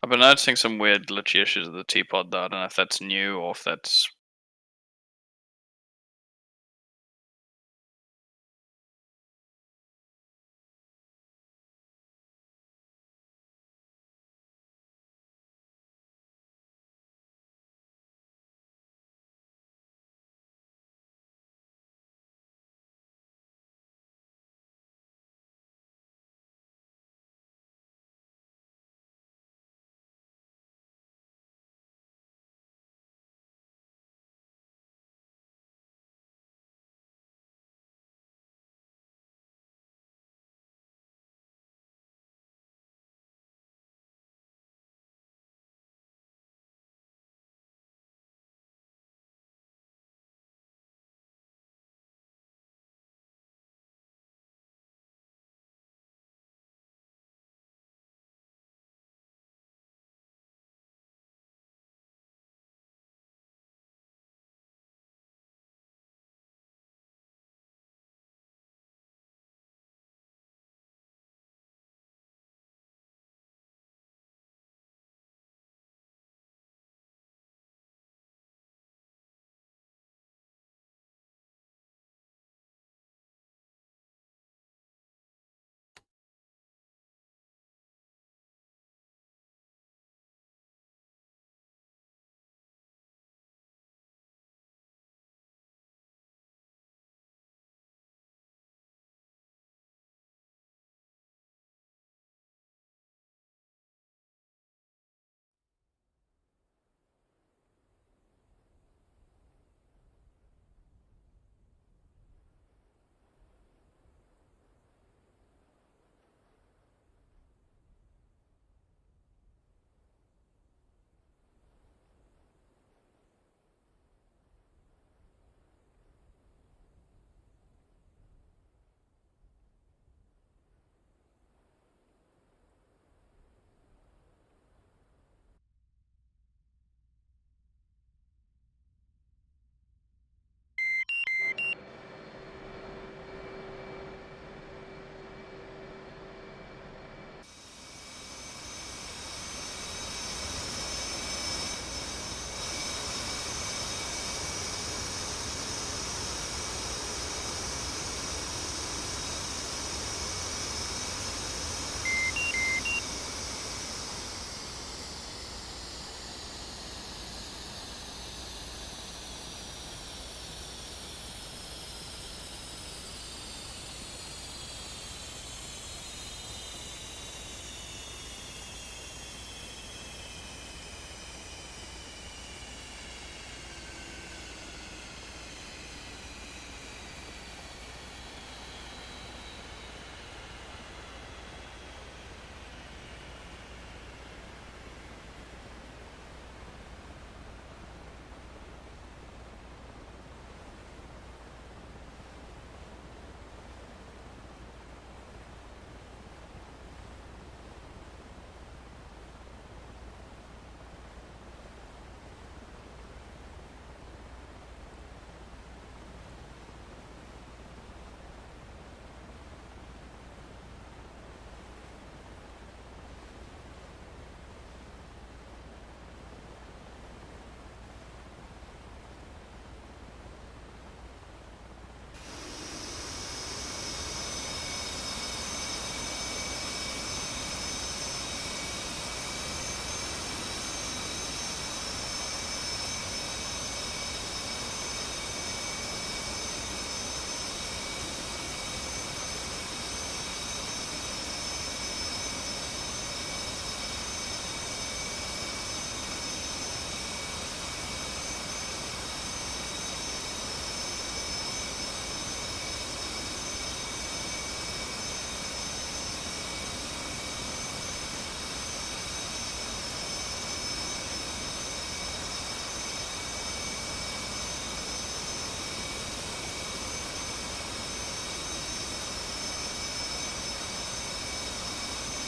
I've been noticing some weird glitchy issues with the teapot though. I don't know if that's new or if that's.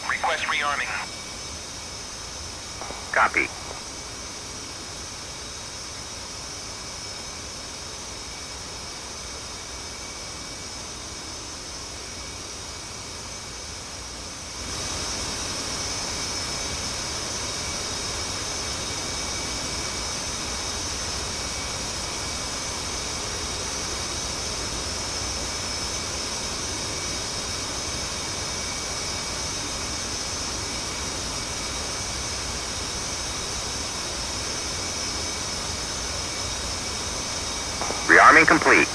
Request rearming. Copy. Rearming complete.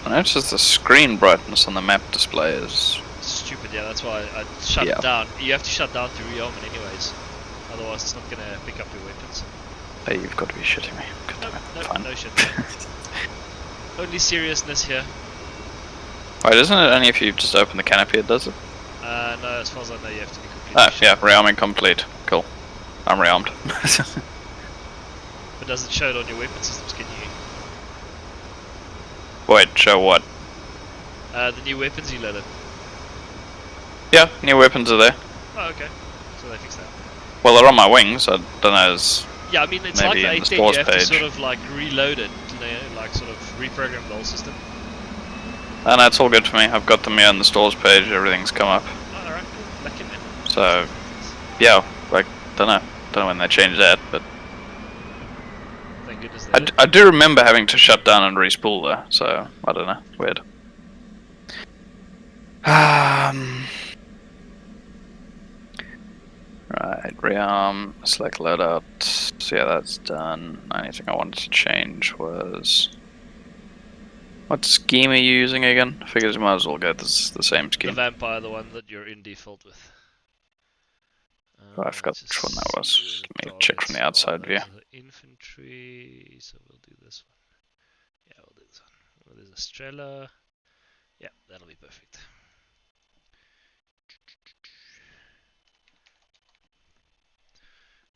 I noticed the screen brightness on the map display is... Stupid, yeah, that's why I shut it down. You have to shut down to rearm it anyways. Otherwise it's not going to pick up your weapons. Hey, you've got to be shitting me. No shit. Only seriousness here. Wait, isn't it only if you just open the canopy it does it? No, as far as I know you have to be completely Oh, shut. yeah, rearming complete. Cool. I'm rearmed. But does it show it on your weapon systems, can you? Wait, show what? The new weapons you loaded. Yeah, new weapons are there. Oh, okay. So they fixed that. Well, they're on my wings, I don't know, as... Yeah, I mean, it's maybe like in the the 810, you stores have to page. sort of like reload it, you know, like sort of reprogram the whole system. Oh, no, it's all good for me. I've got them here on the stores page, everything's come up. Oh, alright, cool. Lucky man. So, yeah, like, don't know when they changed that, but... Thank goodness they did. I do remember having to shut down and respool though, so, I don't know, weird. Right, rearm, select loadout, so yeah, that's done. Only thing I wanted to change was... What scheme are you using again? I figured you might as well go the same scheme. The vampire, the one that you're in default with. Oh, I forgot which one that was. Let me check from the outside view. Infantry, so we'll do this one. Yeah, we'll do this one. Well, there's a Strela. Yeah, that'll be perfect.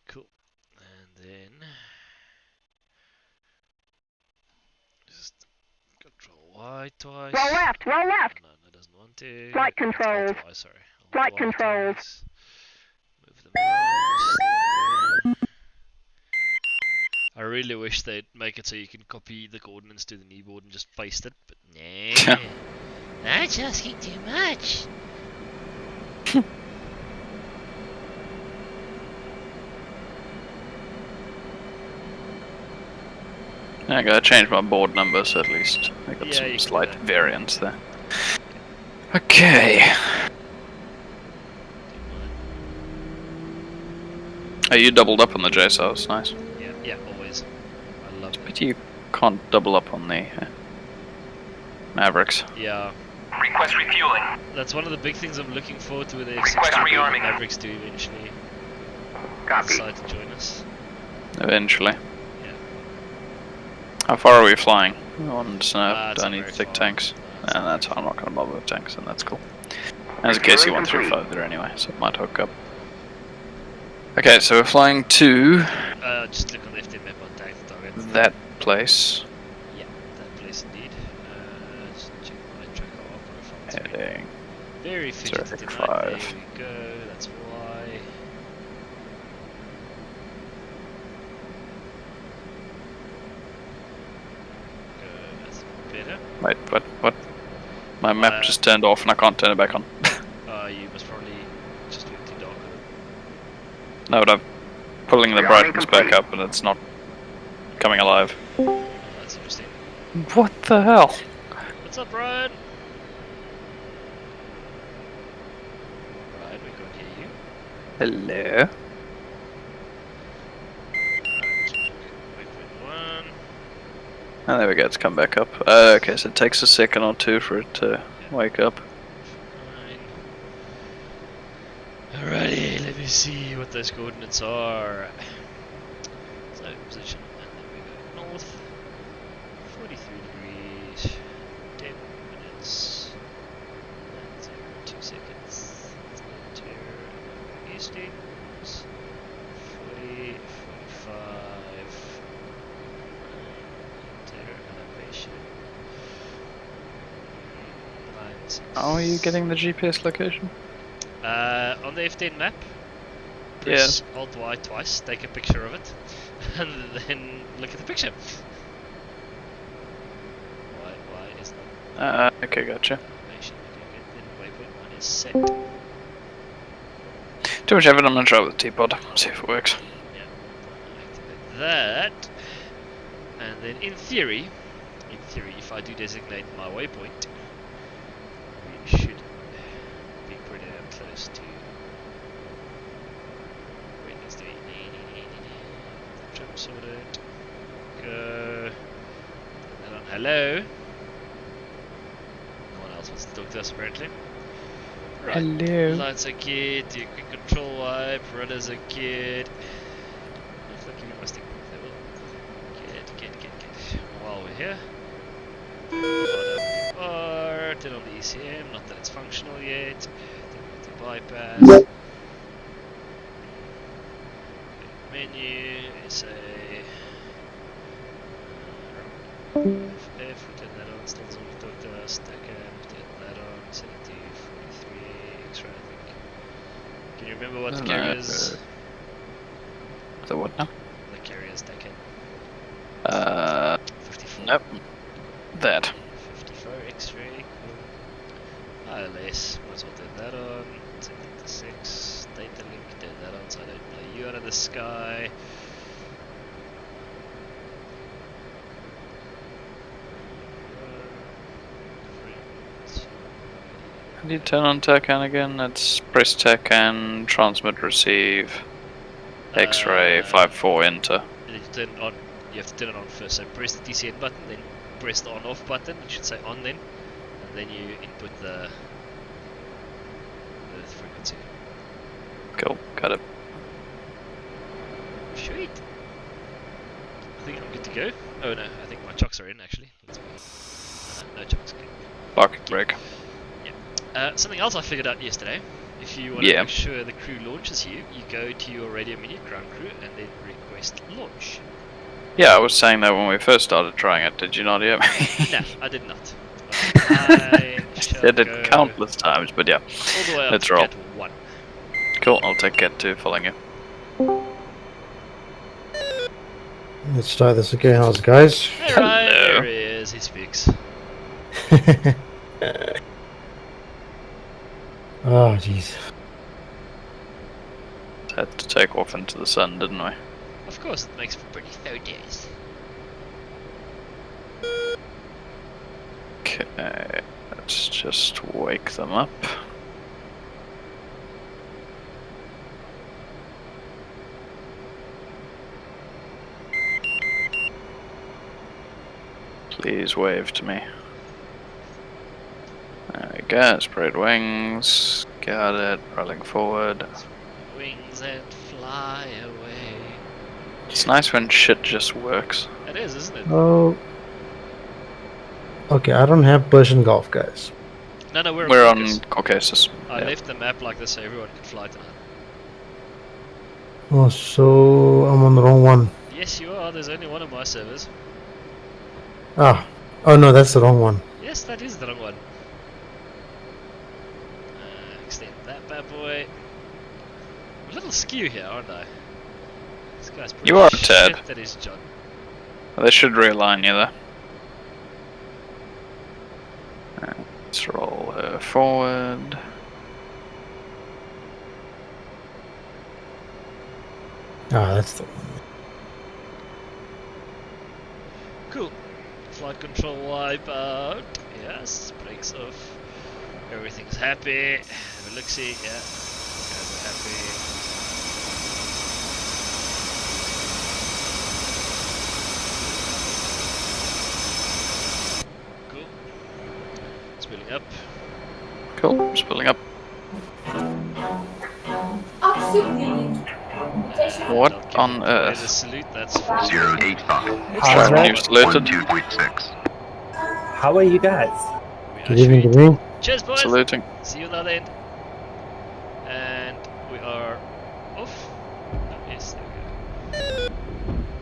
Cool. And then just control Y twice. Roll left, roll left. No, that doesn't want to. Flight controls. Y, sorry. Flight Y controls. twice. Move the mouse. I really wish they'd make it so you can copy the coordinates to the kneeboard and just paste it, but nah. That's asking too much. I gotta change my board number, so at least I got some you slight can do that. variance there. Okay. Oh, you doubled up on the JSOS, nice. Yeah, always. I love it. But you can't double up on the Mavericks. Yeah. Request refueling. That's one of the big things I'm looking forward to with the Request F-16 and the rearming. Mavericks to eventually Copy. decide to join us. Eventually. Yeah. How far are we flying? I wanted to know. It's Do I not need very thick far. tanks? It's And not that's very I'm not going to bother with tanks, and that's cool. As a KC-135 there anyway, so it might hook up. Okay, so we're flying to Just look on the FD map on tank target. that place. Yeah, that place indeed. Just check my tracker profile. It's Heading. very fidgety tonight. 065. There we go, that's why. Good, that's better. Wait, what? My map just turned off and I can't turn it back on. You must probably just do it too dark. No, but I'm pulling the brightness back up and it's not coming alive. Oh, that's interesting. What the hell? What's up, Brian? Brian, we can't hear you. Hello? Waypoint 1. Oh, there we go, it's come back up. Okay, so it takes a second or two for it to wake up. Fine. Alrighty, let me see what those coordinates are. So, position, and then we go north. 43 degrees. 10 minutes. And 2 seconds. Turn eastings. 40, 45. Enter elevation. 9, 6. How are you getting the GPS location? On the F10 map, press Alt Y twice, take a picture of it, and then look at the picture. Y is not Okay, gotcha. information. Then waypoint 1 is set. Too much effort, I'm gonna try with the T-pod, see if it works. Yeah, activate that, and then in theory, if I do designate my waypoint, we should be pretty damn close to. Wait, let's do it. Jump sorted. Go. Hello? No one else wants to talk to us apparently. Right. Hello. Lights are good, do a quick control wipe, rudders are good. If I give you my stick, they will. Good. While we're here, RWR, turn on the ECM, not that it's functional yet. Turn on the bypass. Menu, SA. F, turn that on, still doesn't want to talk to us. Stackam, turn that on, set it to 43, extra I think. Can you remember what the carrier is? The what now? The carrier's decade. 54. Nope. That. 54 X-ray, cool. ILS, might as well turn that on. Set it to 6. Data link, turn that on so I don't blow you out of the sky. How do you turn on TACAN again? It's press TACAN, transmit, receive, X-ray, 5-4, enter. You turn it on. You have to turn it on first. So press the DCN button, then press the on/off button. It should say on then, and then you input the frequency. Cool, got it. Sweet. I think I'm good to go. Oh no, I think my chocks are in actually. No chocks. Okay. Pocket break. Something else I figured out yesterday. If you want to make sure the crew launches you, you go to your radio menu, ground crew, and then request launch. Yeah, I was saying that when we first started trying it. Did you not hear me? No, I did not. I did it countless times, but yeah. All the way up Let's to roll. Cat 1. Cool, I'll take Cat 2 following you. Let's try this again. How's it, guys? Hey, Ryan, there he is. He speaks. Oh, jeez. Had to take off into the sun, didn't we? Of course, it makes for pretty photos. Okay, let's just wake them up. Please wave to me. There we go, spread wings, got it, rolling forward. Wings and fly away. It's nice when shit just works. It is, isn't it? Oh. Okay, I don't have Persian Gulf, guys. No, we're on Caucasus. I left the map like this so everyone could fly tonight. Oh, so I'm on the wrong one. Yes, you are. There's only one of my servers. Ah. Oh, no, that's the wrong one. Yes, that is the wrong one. Extend that bad boy. I'm a little skew here, aren't I? This guy's pretty You are a tad. That is John. They should realign you there. Let's roll her forward. Ah, that's the one. Cool. Flight control wipe out. Yes, brakes off. Everything's happy. Have a look-see. Yeah. Guys are happy. Cool. Spilling up. Cool, spilling up. What on There's a earth? salute, that's 085. How's that? You've saluted. 12.6. How are you guys? Good evening to me. Cheers, boys! Saluting. See you on the other end. And we are off. Oh, yes, there we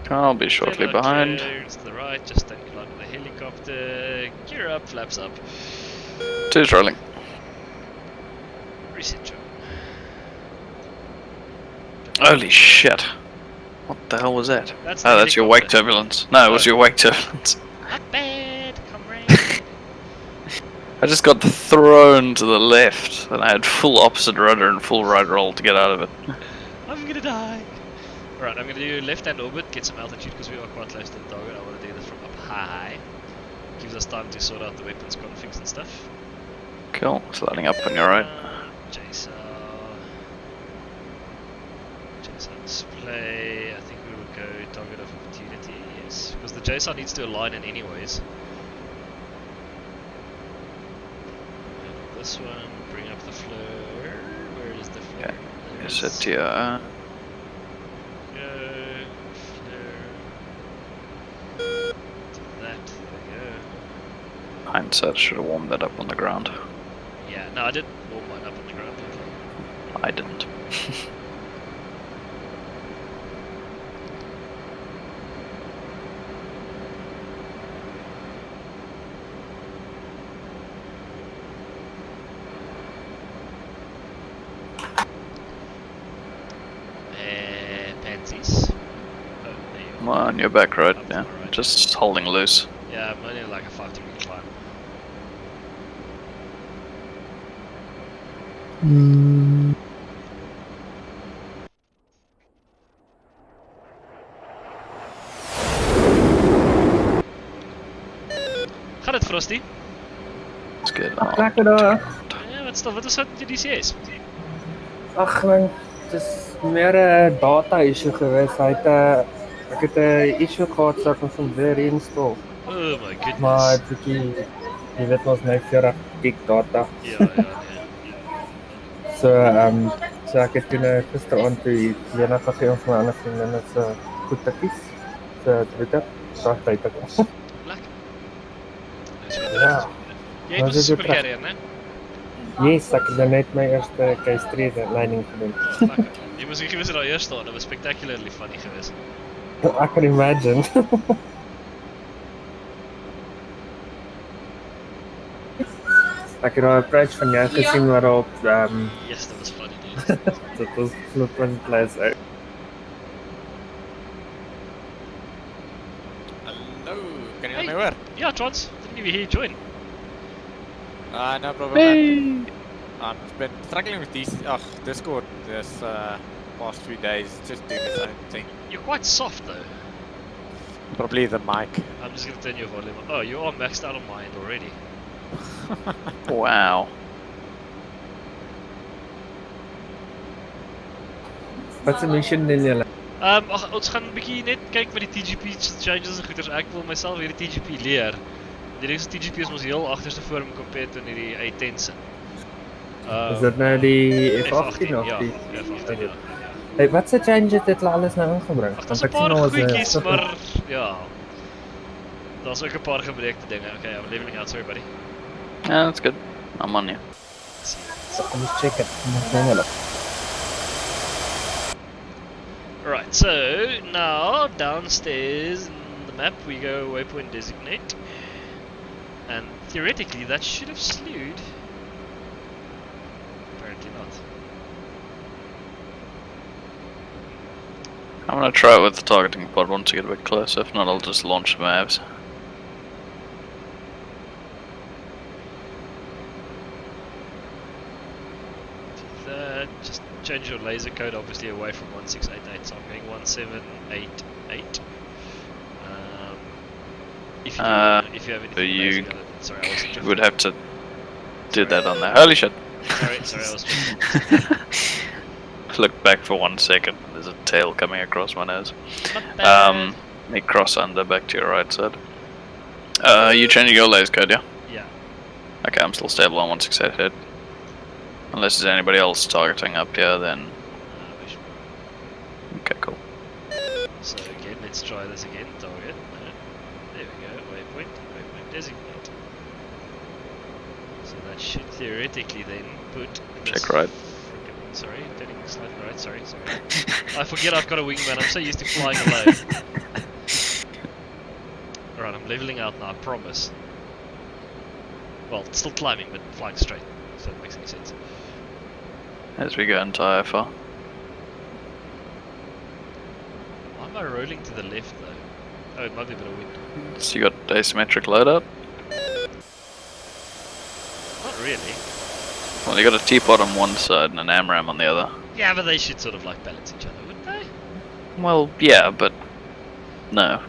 go. I'll be shortly Tail light behind. turns to the right, just don't collide with the helicopter. Gear up, flaps up. Two's rolling. Reset job. Holy shit. What the hell was that? That's Oh, that's your wake helicopter. turbulence. No, it was your wake turbulence. Not bad, comrade. I just got thrown to the left, and I had full opposite rudder and full right roll to get out of it. I'm gonna die. Alright, I'm gonna do left-hand orbit, get some altitude because we are quite close to the target. I want to do this from up high. Gives us time to sort out the weapons configs and stuff. Cool, sliding up on your right. JSON display. I think we will go target of opportunity, yes. Because the JSON needs to align in anyways. this one, bring up the flare. Where is the flare? Okay. There Is it it here? Go, flare. Do that, there we Hindsight should have warmed that up on the ground. go. Yeah, no, I did warm mine up on the ground. I didn't. Pansies. Oh, there you Come on, you're back right, Up to yeah. the right. Just holding loose. are. Yeah, I'm only like a 5-degree climb. Mm, Gaat het, Frosty? It's good. Ag, lekker daar. Ja, wat is dat met die DCS? Ag man, het is meer 'n data issue geweest. Ek het 'n issue gehad so ek moes hom weer reinstall. Oh my goodness. Maar het bietjie jy weet ons nou 40 gig data. Ja, nee. So ek het toen gisteraand toe Lena gegee om vir my ander vriendinne se goed te kies. So het dit dacht uit ek. Lekker. Dis goed. Ja. Jy het Maar ons dit super is carrier, né? Yes, ek het net my eerste case 3 leiding gedoen. Lekker. Jy moes nie gewees het daar eers staan, dit was spectacularly funny geweest. I can imagine. Ek het daai approach van jou gesien waarop Yes, dat was funny, dude. dit was flippend place uit. Hello, can you Hey. hear me well? Yeah, Trons, didn't even hear you join. No problem. Man. I've been struggling with Discord this past few days, just doing the same thing. You're quite soft though. Probably the mic. I'm just gonna turn your volume up. Oh, you are maxed out on my end already. Wow. Wat se mission doen julle? Ons gaan 'n bietjie net kyk met die TGP changes en goeders. Ek wil myself hierdie TGP leer. Die ding is TGP is mos heel agterste vorm compared to die A10 se. Is dit nou die F18 of ja, die? F18 ja. Hey, wat se changes het hulle alles nou ingebring? Ag, daar's 'n ek sien paar al 'n goedjies, stuk- maar ja. Daar's ook 'n paar gebreekte dinge. Okay, I'm leveling out, sorry buddy. Yeah, that's good. I'm on you. Kom eens check dit. Kom ons doen hulle. Right, so now downstairs in the map we go waypoint designate. And theoretically that should have slewed. Apparently not. I'm gonna try it with the targeting pod once I get a bit closer. If not, I'll just launch some avs. Do that. Just change your laser code obviously away from 1688, so I'm going 1788. If you have anything you laser colored, sorry, I was You would have to do that on there. Holy shit! sorry, I was just Look back for 1 second. There's a tail coming across my nose. not bad. Let me cross under back to your right side. You changing your laser code, yeah? Yeah. Okay, I'm still stable on 1688. Unless there's anybody else targeting up here, then we should- okay, cool. So again, let's try this again. Target. There we go. Waypoint designate. So that should theoretically then put. this Check right. frickin- sorry, turning slightly right. Sorry. I forget I've got a wingman. I'm so used to flying alone. Alright, I'm leveling out now. I promise. Well, still climbing, but flying straight. If that makes any sense. As we go into IFR. Why am I rolling to the left though? Oh, it might be a bit of wind. So you got asymmetric loadout? Not really. Well, you got a teapot on one side and an AMRAM on the other. Yeah, but they should sort of like balance each other, wouldn't they? Well, yeah, but no.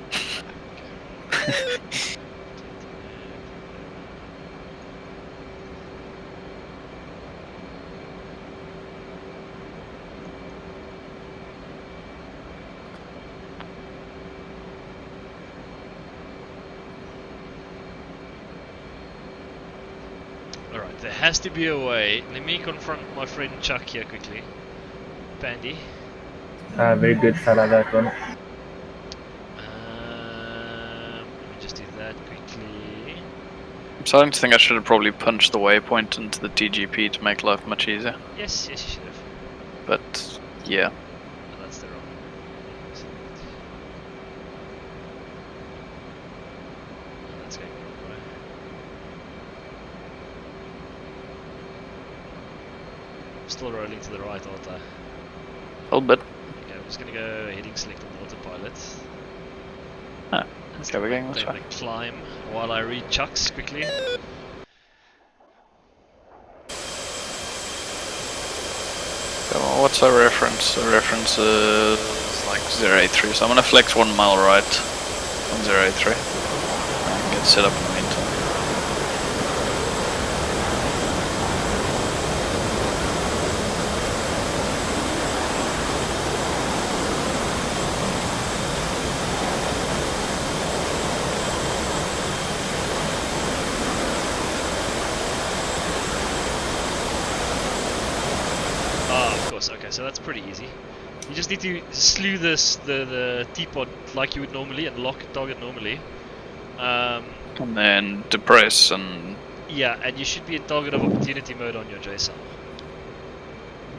There has to be a way. Let me confront my friend Chuck here quickly. Pandy. Very good fella, that one. Let me just do that quickly. I'm starting to think I should have probably punched the waypoint into the TGP to make life much easier. Yes, you should have. But yeah. Oh, that's the wrong. Oh, that's going the wrong way. I'm still rolling to the right, aren't I? A little bit. Okay, I'm just gonna go heading select on autopilot. Ah, okay, we're going this Take way. the climb while I read Chuck's quickly. Well, what's our reference? The reference is like 083, so I'm gonna flex 1 mile right on 083 and get set up in the meantime. Oh, of course. Okay, so that's pretty easy. You just need to slew the teapot like you would normally and lock target normally. And then depress and Yeah, and you should be in target of opportunity mode on your JSON.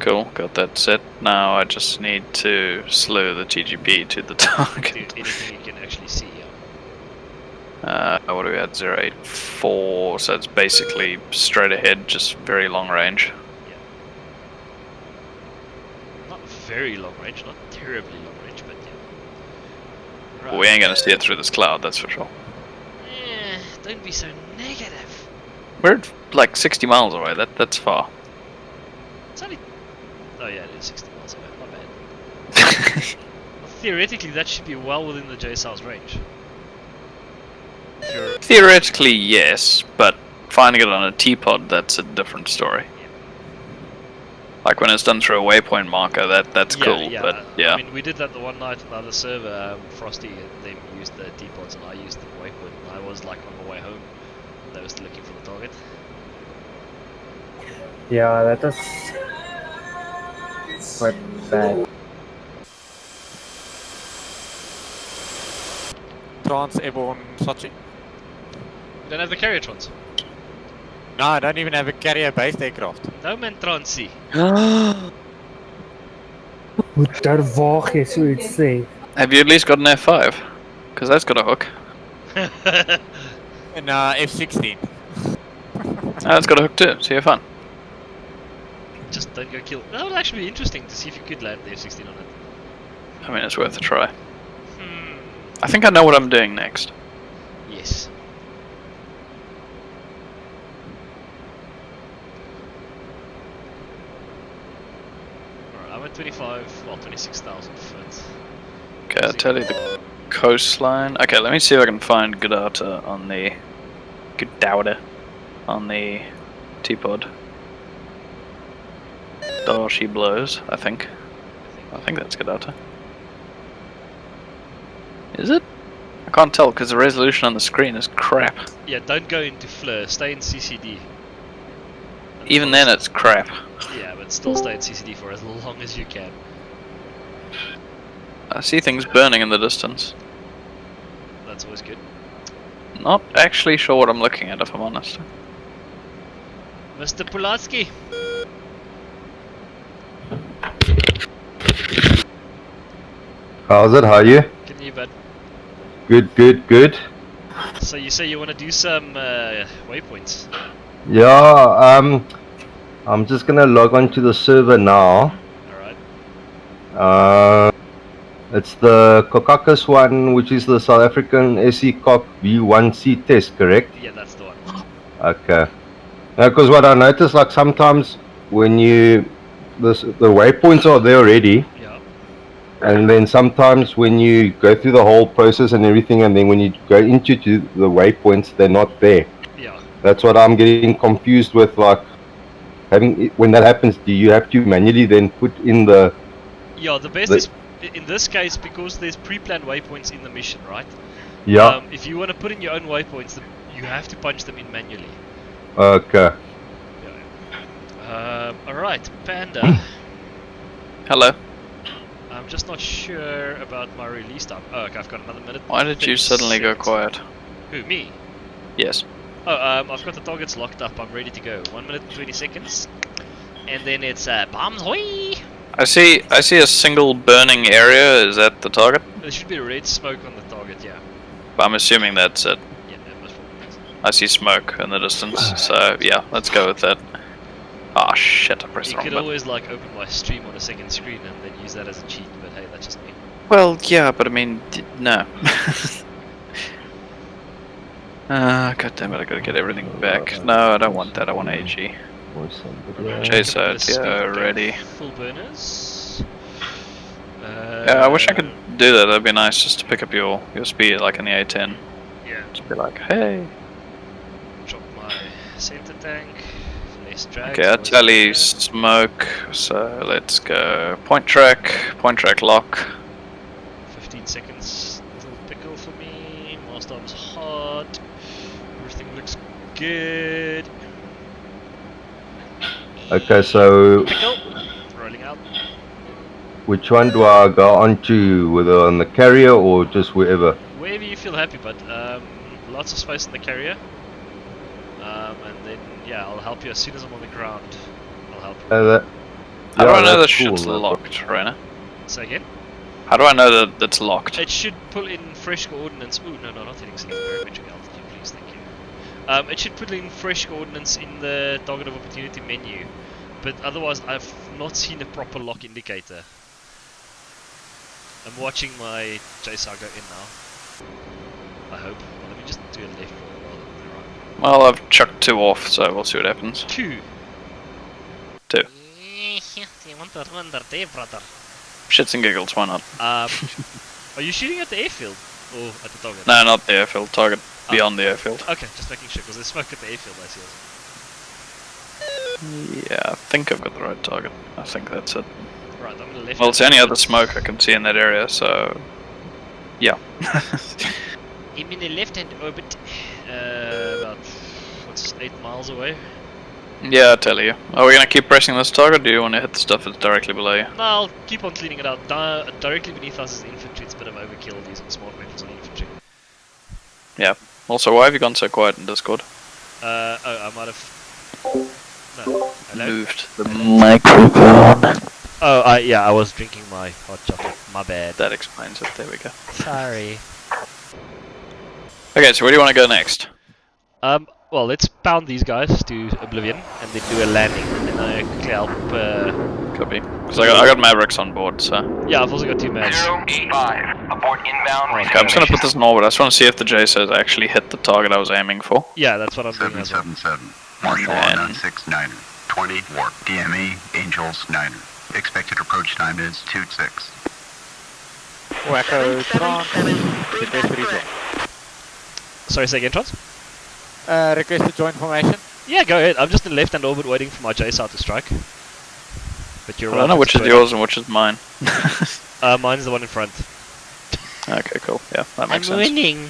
cool, got that set. Now I just need to slew the TGP to the target. Do anything you can actually see. Yeah. What do we at? 084, so it's basically straight ahead, just very long range. Not very long range, not terribly long range, but yeah. Right. We ain't gonna see it through this cloud, that's for sure. Don't be so negative. We're at like 60 miles away, that's far. It's only. Oh yeah, it is 60 miles away. My bad. Well, theoretically, that should be well within the JSAL's range. If you're Theoretically, yes, but finding it on a teapot, that's a different story. Like when it's done through a waypoint marker, that's cool, yeah. but yeah. I mean, we did that the one night on the other server. Frosty and them used the teapots, and I used the waypoint. And I was like on my way home. They were still looking for the target. Yeah, that was quite bad. Trans airborne Sochi? We don't have the carrier trons. No, I don't even have a carrier-based aircraft. No man transie. Hoe durwaag jy so iets sê? Have you at least got an F5? Because that's got a hook. And F-16. That's got a hook too, so you're fine. Just don't go kill. That would actually be interesting to see if you could land the F-16 on it. I mean, it's worth a try. I think I know what I'm doing next. Yes. Alright, I'm at 26,000 foot. Okay, I'll tell you the coastline. Okay, let me see if I can find Godata on the T-pod. Oh, she blows, I think. I think that's Godata. Is it? I can't tell because the resolution on the screen is crap. Yeah, don't go into FLIR, stay in CCD. And Even then it's crap. Yeah, but still stay in CCD for as long as you can. I see things burning in the distance. That's always good. Not actually sure what I'm looking at, if I'm honest. Mr. Pulatsky! How's it? How are you? Can you, bud? Good. So you say you want to do some waypoints? Yeah, I'm just gonna log on to the server now. Alright. It's the Cocacus one, which is the South African SE Cock V1C test, correct? Yeah, that's the one. Okay. Because what I noticed, like sometimes when the waypoints are there already, Yeah. and then sometimes when you go through the whole process and everything, and then when you go into the waypoints, they're not there. Yeah. That's what I'm getting confused with. Like, when that happens, do you have to manually then put in the? Yeah, the best is in this case because there's pre-planned waypoints in the mission, right? Yeah. If you want to put in your own waypoints, you have to punch them in manually. Okay. Right, Panda. Hello. I'm just not sure about my release time. Oh, okay, I've got another minute. Why did you 30 suddenly go seconds. quiet? Who, me? Yes. Oh, I've got the targets locked up. I'm ready to go. 1 minute and 20 seconds. And then it's bombs, hoi! I see a single burning area. Is that the target? There should be red smoke on the target, yeah. I'm assuming that's it. Yeah, that most probably is. I see smoke in the distance. So yeah, let's go with that. Ah shit! I pressed You the wrong could button. always like open my stream on a second screen and then use that as a cheat, but hey, that's just me. Well, yeah, but I mean, no. God damn it! I gotta get everything back. No, I don't want that. I want AG. Or somebody else. Chase Couple of out, speed yeah, gun ready. Full burners. Yeah, I wish I could do that. That'd be nice, just to pick up your speed, like in the A10. Yeah. Just be like, hey. Drop my center tank. Less drag. Okay, I tally smoke. So let's go point track lock. 15 seconds. Little pickle for me. Milestime's hot. Everything looks good. Okay, so Pickle. Rolling out. which one do I go onto? Whether on the carrier or just wherever? Wherever you feel happy, but lots of space in the carrier. And then yeah, I'll help you as soon as I'm on the ground. I'll help you. How do I know that's that shit's cool, locked, Rainer? Say again. How do I know that it's locked? It should pull in fresh coordinates. Ooh, no, not hitting single barometric altitude, please, thank you. It should put in fresh coordinates in the target of opportunity menu, but otherwise I've not seen a proper lock indicator. I'm watching my JSAR go in now. I hope. Well, let me just do a left roll rather than the right. Well, I've chucked 2 off, so we'll see what happens. 2. 2. You want to run there, brother? Shits and giggles, why not? Are you shooting at the airfield or at the target? No, not the airfield. Target beyond the airfield. Okay, just making sure because there's smoke at the airfield. I see. Yeah, I think I've got the right target. I think that's it. Right, I'm gonna left. Well, it's any other smoke I can see in that area, so yeah. I'm in the left-hand orbit, about 8 miles away. Yeah, I tell you. Are we gonna keep pressing this target, or do you want to hit the stuff that's directly below you? No, I'll keep on cleaning it out. Directly beneath us is infantry. It's a bit of overkill using smart weapons on infantry. Yeah. Also, why have you gone so quiet in Discord? Oh, I might have. No. Hello? Moved the microphone. Oh, yeah, I was drinking my hot chocolate. My bad. That explains it. There we go. Sorry. Okay, so where do you want to go next? Well, let's pound these guys to oblivion and then do a landing, and then I quickly help. Copy. Because I got Mavericks on board, so. Yeah, I've also got 2 mavs. 085. Abort inbound. Okay, I'm just gonna put this in orbit. I just want to see if the JSOs actually hit the target I was aiming for. Yeah, that's what I'm doing as well. 777. Marshall And- 96 Niner. 20 warp. DME Angels Niner. Expected approach time is 26. Echo Trans. Request to rejoin. Sorry, say again, Trans? Request to join formation. Yeah, go ahead. I'm just in left-hand orbit waiting for my JSAR to strike. But you're I don't know which is yours and which is mine. Mine's the one in front. Okay, cool. Yeah, that makes I'm sense. winning.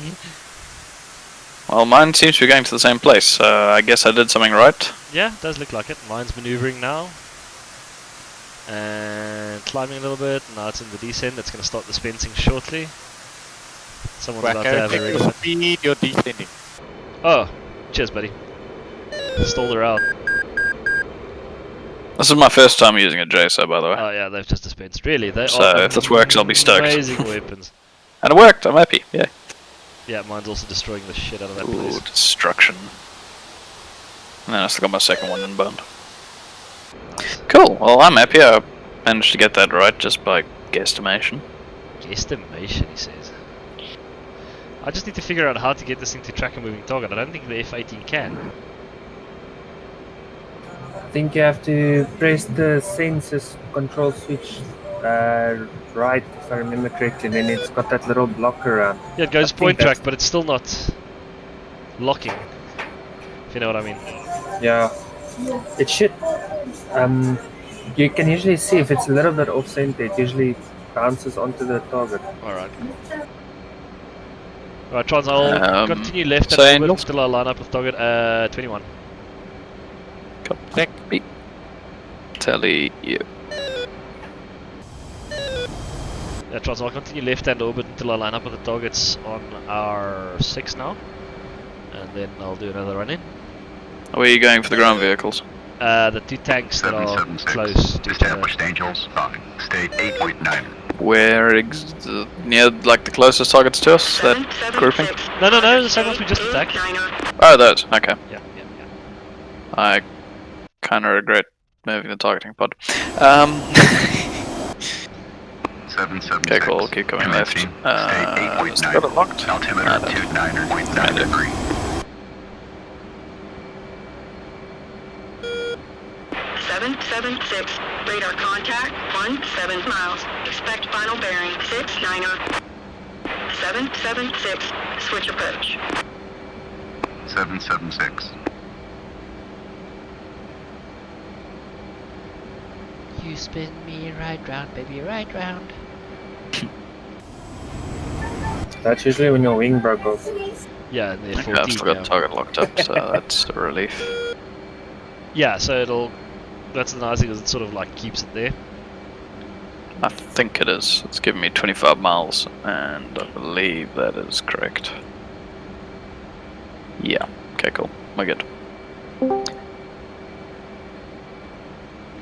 Well, mine seems to be going to the same place, so I guess I did something right. Yeah, it does look like it. Mine's maneuvering now. And climbing a little bit. Now it's in the descent. It's going to start dispensing shortly. Someone's about to Echo, have a check ready. your speed, you're descending. Oh, cheers, buddy. Stalled her out. This is my first time using a JSO, by the way. Oh yeah, they've just dispensed. Really, they So are if this works, I'll be stoked. amazing weapons. And it worked, I'm happy, yeah. Yeah, mine's also destroying the shit out of that Ooh, place. destruction. And then I still got my second one inbound. Cool, well I'm happy I managed to get that right just by guesstimation. Guesstimation, he says. I just need to figure out how to get this thing to track a moving target. I don't think the F-18 can. I think you have to press the sensors control switch right, if I remember correctly, then it's got that little block around. Yeah, it goes I think point that's- track, but it's still not locking. If you know what I mean. Yeah, it should. You can usually see if it's a little bit off center, it usually bounces onto the target. Alright. Alright, Trans, I'll continue left so and orbit Angels? until I line up with target 21. Check. Beep. Tally you. Yeah, Charles, I'll continue left-hand orbit until I line up with the targets on our 6 now. And then I'll do another run-in. Where are you going for the ground vehicles? The 2 tanks that are 776. close to each other. Established Angels 5. State 8.9. Where near like the closest targets to us? That grouping? No, the same ones we just attacked. Oh, those. Okay. Yeah. I kind of regret moving the targeting pod. 776. Okay, cool. We'll keep going left. State Is the button 8.9. locked? Altimeter No, 29.9 degree. 776. Radar contact 17 miles. Expect final bearing 69er. 776. Switch approach. 776. You spin me right round, baby, right round. That's usually when your wing broke off. Yeah, and they're Okay, 14 I've still got now. the target locked up, so that's a relief. Yeah, so it'll... That's the nice thing, is it sort of like keeps it there. I think it is. It's giving me 25 miles, and I believe that is correct. Yeah. Okay, cool. We're good. Oh,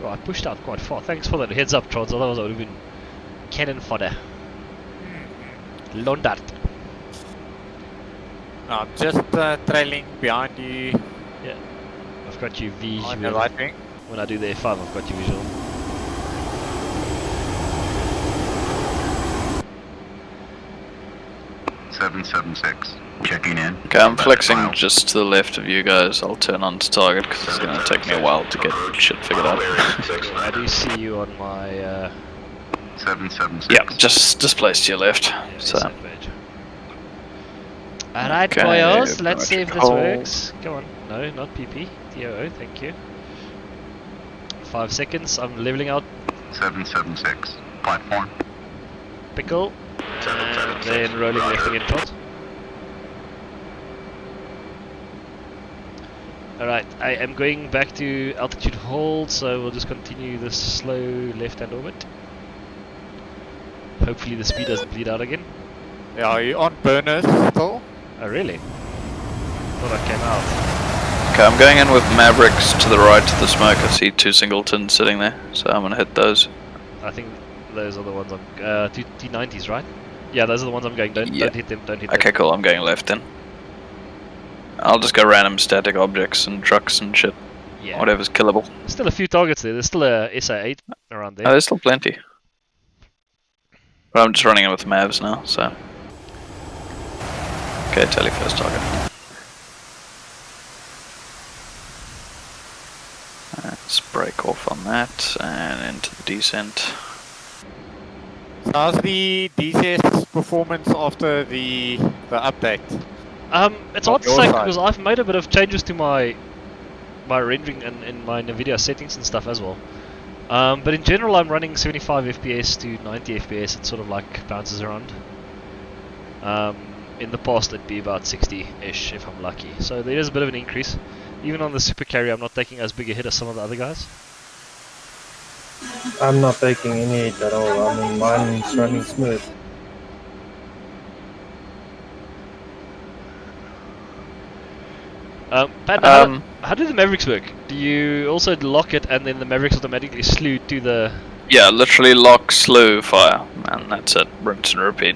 I pushed out quite far. Thanks for that heads up, Trons. Otherwise I would have been cannon fodder. Londart. I'm just trailing behind you Yeah. I've got you visual. on the right wing. When I do the F5, I've got you visual. Seven 776. Checking in. Okay, I'm About flexing mile. just to the left of you guys. I'll turn on to target because it's going to take me a while to get shit figured out. I do see you on my 776. Yeah, just displaced to your left. yeah, So, side page. Alright, Okay, boyos, let's see if this hold. works. Go on. No, not PP. DOO, thank you. 5 seconds, I'm leveling out 776. Platform. Pickle. And then rolling left again, Trot. Alright, I am going back to altitude hold, so we'll just continue this slow left-hand orbit. Hopefully the speed doesn't bleed out again. Yeah, are you on burners still? Oh really? Thought I came out. okay, I'm going in with Mavericks to the right of the smoke. I see 2 singletons sitting there, so I'm going to hit those. I think those are the ones I'm... T90s, right? Yeah, those are the ones I'm going. Don't hit them, don't hit them. Okay, cool. I'm going left then. I'll just go random static objects and trucks and shit. Yeah. Whatever's killable. Still a few targets there. There's still a SA8 around there. Oh, there's still plenty. But I'm just running in with Mavs now, so. Okay, tally first target. Let's break off on that and into the descent. So how's the DCS performance after the update? It's On hard to your say side. because I've made a bit of changes to my rendering and in my NVIDIA settings and stuff as well. But in general, I'm running 75 FPS to 90 FPS. It sort of like bounces around. In the past, it'd be about 60-ish if I'm lucky. So there is a bit of an increase. Even on the super carrier, I'm not taking as big a hit as some of the other guys. I'm not taking any hit at all. I mean, mine's running smooth. Panda, how do the Mavericks work? Do you also lock it and then the Mavericks automatically slew to the... Yeah, literally lock, slew, fire, and that's it. Rinse and repeat.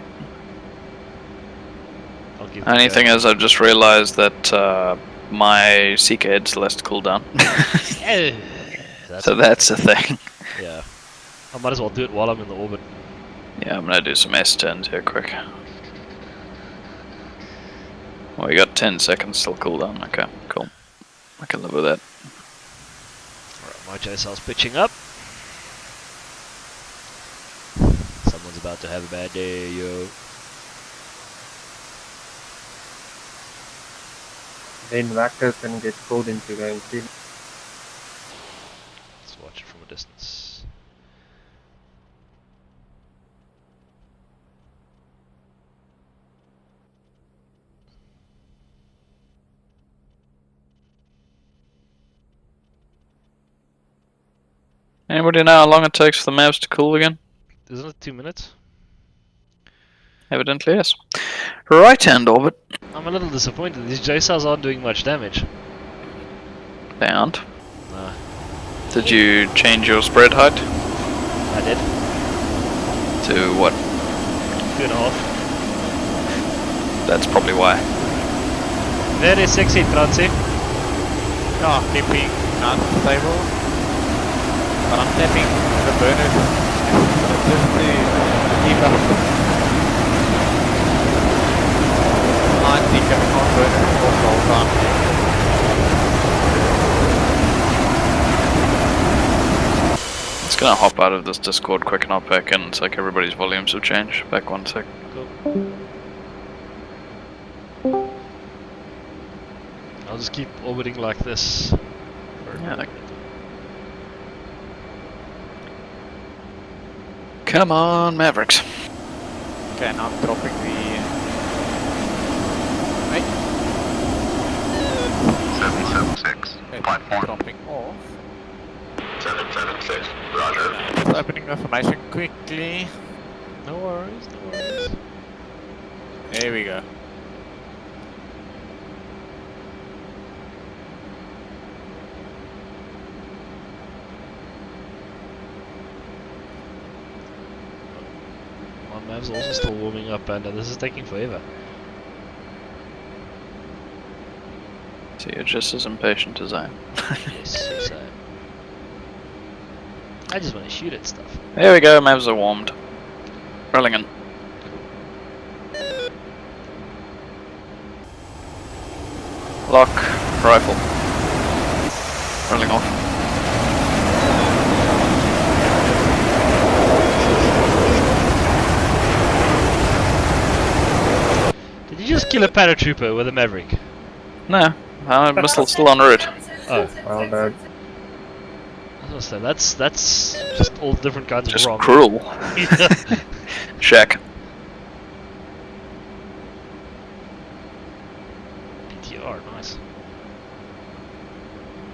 I'll give it a Only go. thing is, I've just realized that my Seeker head still has to cool down. That's So that's the thing. Yeah. I might as well do it while I'm in the orbit. Yeah, I'm gonna do some S turns here quick. Well, we got 10 seconds till cooldown. Okay, cool. I can live with that. Alright, my JSL's pitching up. Someone's about to have a bad day, yo. Then Vectors can get pulled into going too. Let's watch it from a distance. Anybody know how long it takes for the maps to cool again? Isn't it 2 minutes? Evidently, yes. Right-hand orbit. I'm a little disappointed. These J-cells aren't doing much damage. They aren't. Nah, Did you change your spread height? I did. To what? 2.5. That's probably why. Very sexy, Trancy. Yeah, keeping unstable. But I'm tapping the burners just to keep up. I think I'm on burners for the whole time. It's gonna hop out of this Discord quick and hop back in. It's like everybody's volumes have changed. Back 1 sec. Cool. I'll just keep orbiting like this. Yeah. Come on, Mavericks. Okay, now I'm dropping the... Wait, 776. wait, Platform. dropping off. 776. Roger. Just opening the information quickly. No worries, no worries. There we go. My map's also still warming up, and this is taking forever. So you're just as impatient as I am. Yes, yes, I just want to shoot at stuff. There we go, maps are warmed. Rolling in. Lock, rifle. Rolling off. Did you just kill a paratrooper with a Maverick? No, missile's still en route. Oh, Well done. I was gonna say, that's just all different kinds Just of wrong. cruel. Shack. PTR, nice.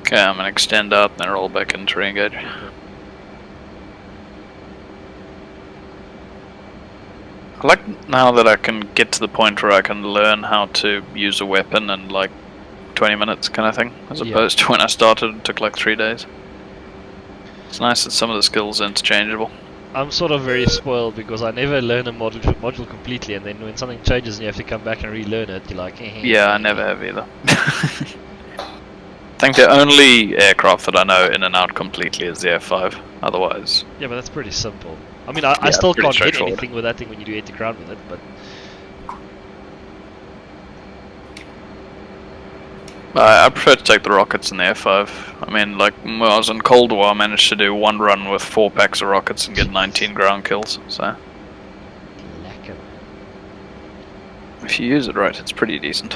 Okay, I'm gonna extend out and then roll back into re-engage. I like now that I can get to the point where I can learn how to use a weapon in like 20 minutes kind of thing, as Yeah. opposed to when I started it took like 3 days. It's nice that some of the skills are interchangeable. I'm sort of very spoiled because I never learn a module completely, and then when something changes and you have to come back and relearn it, you're like, Yeah, I never have either. I think the only aircraft that I know in and out completely is the F5. Otherwise, Yeah, but that's pretty simple. I mean, I Yeah, still pretty can't hit straightforward. anything with that thing when you do hit the ground with it, but I prefer to take the rockets in the F5. I mean, like when I was in Cold War, I managed to do 1 run with 4 packs of rockets and get 19 ground kills. So lekker. if you use it right, it's pretty decent.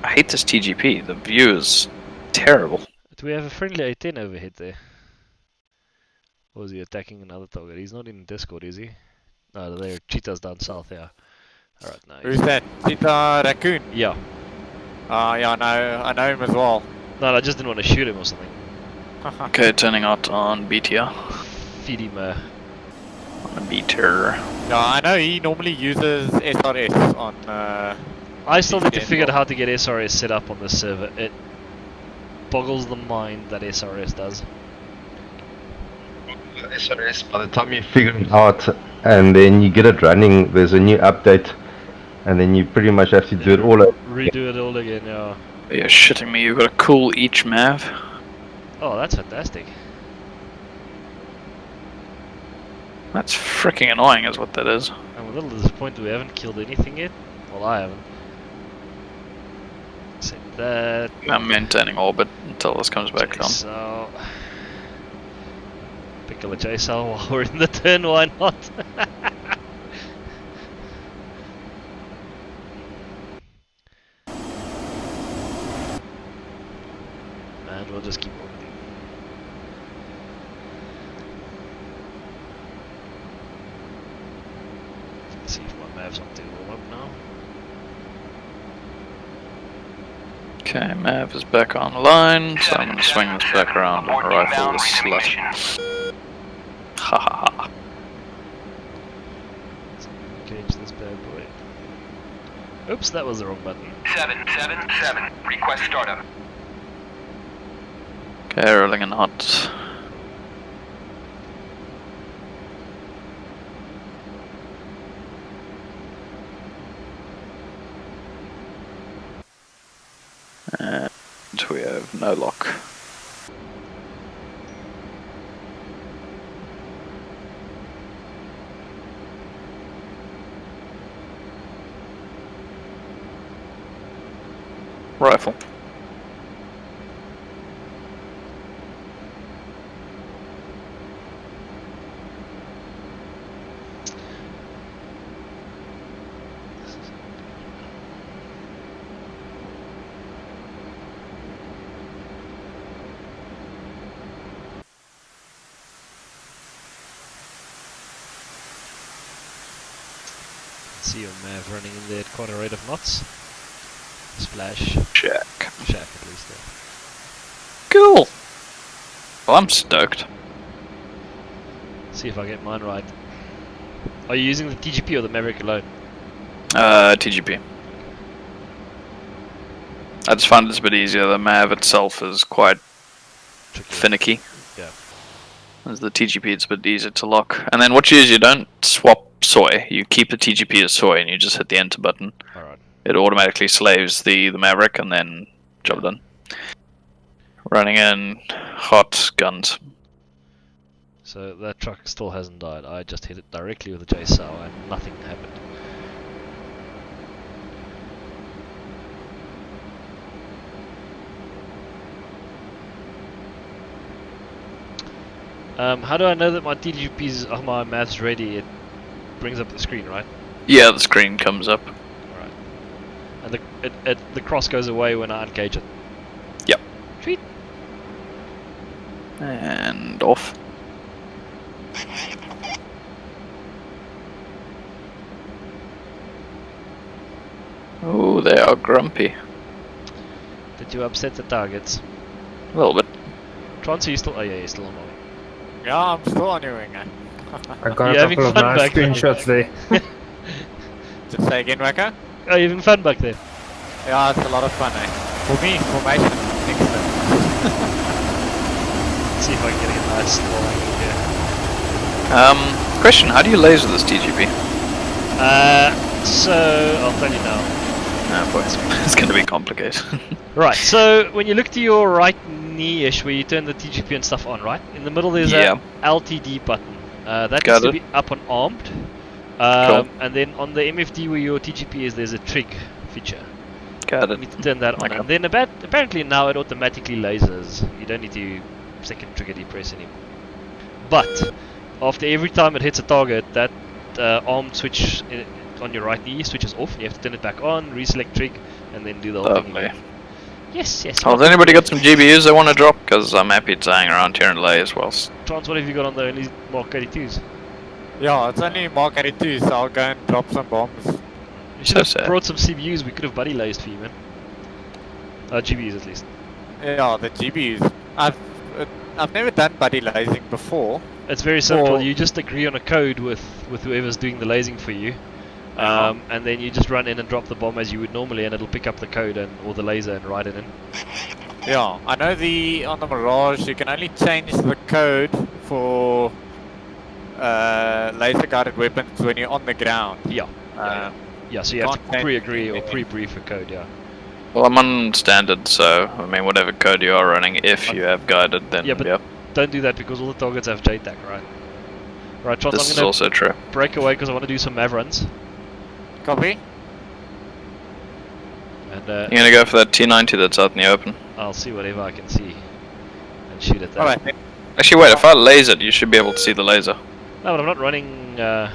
I hate this TGP. The view is terrible. Do we have a friendly A10 overhead there? Or is he attacking another target? He's not in Discord, is he? No, there are cheetahs down south, yeah. Alright, no. Who's that? Cheetah Raccoon? Yeah. Yeah, I know him as well. No, I just didn't want to shoot him or something. Okay, turning out on BTR. Feed him On a BTR. Yeah, I know he normally uses SRS on I still need to Yeah, figure out well- how to get SRS set up on this server. It boggles the mind that SRS does. SRS, by the time you figure it out and then you get it running, there's a new update, and then you pretty much have to do it all over. Redo it all again, yeah. You're shitting me, you've got a cool each Mav. Oh, that's fantastic. That's freaking annoying is what that is. I'm a little disappointed we haven't killed anything yet. Well, I haven't. Set that. I'm maintaining orbit until this comes back on. So, pick up a J-cell while we're in the turn, why not? And we'll just keep orbiting. Let's see if my map's on to warm up now. Okay, Mav is back online, so I'm gonna swing this back around and Abort rifle inbound this resume slut. mission. Ha ha ha. Let's engage this bad boy. Oops, that was the wrong button. 777. Request startup. Okay, rolling in hot. And we have no lock. Rifle. See your Mav running in there at quite a rate of knots. Splash. Check. Shack at least there. Cool. Well, I'm stoked. See if I get mine right. Are you using the TGP or the Maverick alone? TGP. I just find it's a bit easier. The Mav itself is quite Tricky. finicky. Yeah. As the TGP, it's a bit easier to lock. And then what you do is you don't swap soy. You keep the TGP as soy, and you just hit the enter button. Alright. It automatically slaves the Maverick, and then job done. Running in hot guns. So that truck still hasn't died. I just hit it directly with the JSOW and nothing happened. How do I know that my TGP's my math's ready? It brings up the screen, right? Yeah, the screen comes up. Alright. And the cross goes away when I uncage it. Yep. Sweet. And off. Oh, they are grumpy. Did you upset the targets? A little bit. Trans, are you still? Oh yeah, you're still on. Yeah, I'm still on your wing. I got You a having couple of fun nice back there? screenshots there. Just say again, Waka? Oh, you're having fun back there. Yeah, it's a lot of fun, eh? For me, formation is excellent. Let's see if I can get a nice little angle here. Question, how do you laser this TGP? So I'll tell you now. Ah, boy, it's going to be complicated. Right, so when you look to your right knee-ish where you turn the TGP and stuff on, right? In the middle there's Yeah. a LTD button. That Got needs to it. be up on armed. Cool. And then on the MFD where your TGP is, there's a trig feature. Got You it. need to turn that on. Okay. And then apparently now it automatically lasers. You don't need to second trigger depress anymore. But after every time it hits a target, that armed switch on your right knee switches off. You have to turn it back on, reselect trig, and then do the whole thing Lovely. again. Yes, yes. Well, has anybody got some GBUs they want to drop? Because I'm happy to hang around here and lay as well. Trans, what have you got on the only Mark 82s? Yeah, it's only Mark 82, so I'll go and drop some bombs. You should So have sad. brought some CBUs. We could have buddy lased for you, man. GBUs at least. Yeah, the GBUs. I've never done buddy lasing before. It's very simple. Or- You just agree on a code with whoever's doing the lasing for you. Uh-huh. And then you just run in and drop the bomb as you would normally, and it'll pick up the code or the laser and write it in. Yeah, I know on the Mirage you can only change the code for laser guided weapons when you're on the ground. Yeah. Yeah, so you have to can't change pre-agree or anything. pre-brief a code, yeah. Well, I'm on standard, so I mean, whatever code you are running, if you have guided, then Yeah, but yeah. Don't do that because all the targets have JTAC, right? Right, Trons, This I'm is gonna also true. break away because I want to do some Mav runs. Copy? And You're gonna go for that T90 that's out in the open. I'll see whatever I can see and shoot at that. Alright then. Actually, wait, if I laser it, you should be able to see the laser. No, but I'm not running. No,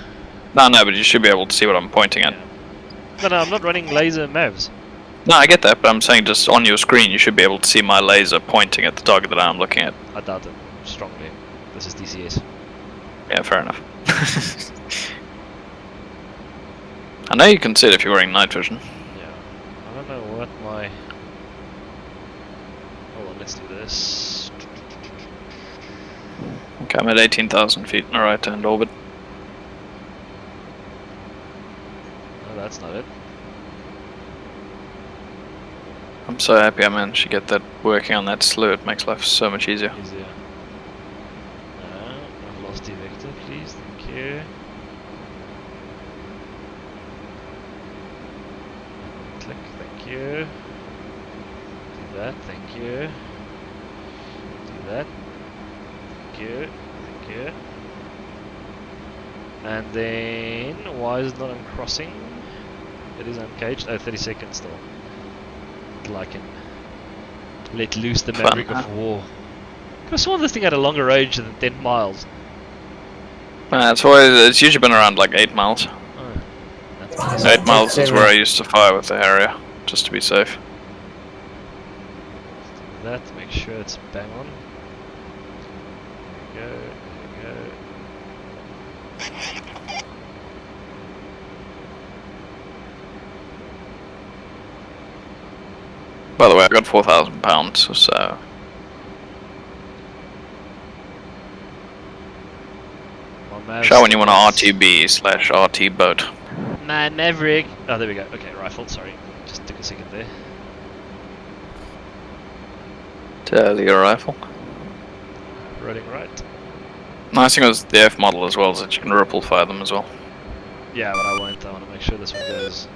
but you should be able to see what I'm pointing at. No, I'm not running laser Mavs. No, I get that, but I'm saying just on your screen, you should be able to see my laser pointing at the target that I'm looking at. I doubt it strongly. This is DCS. Yeah, fair enough. I know you can see it if you're wearing night vision. Yeah. I don't know what my let's do this. Okay, I'm at 18,000 feet in a right-hand orbit. No, that's not it. I'm so happy I managed to get that working on that slew. It makes life so much easier. Easier. No, I've lost the vector, please. Thank you. Click, thank you. Do that, thank you. Do that. Thank you. Thank you. And then, why is it not uncrossing? It is uncaged. Oh, 30 seconds still. Until I can let loose the Maverick of War. I saw this thing had a longer range than 10 miles. It's usually been around like 8 miles. Oh, that's 8 miles is where I used to fire with the Harrier, just to be safe. Let's do that to make sure it's bang on. There we go, there we go. By the way, I got 4,000 pounds, so. Show when you want an RTB/RT boat. My Maverick. Oh, there we go. Okay, rifle. Sorry, just took a second there. Tell your rifle. Rolling right. Nice thing was the F model as well is that you can ripple fire them as well. Yeah, but I won't. I want to make sure this one goes.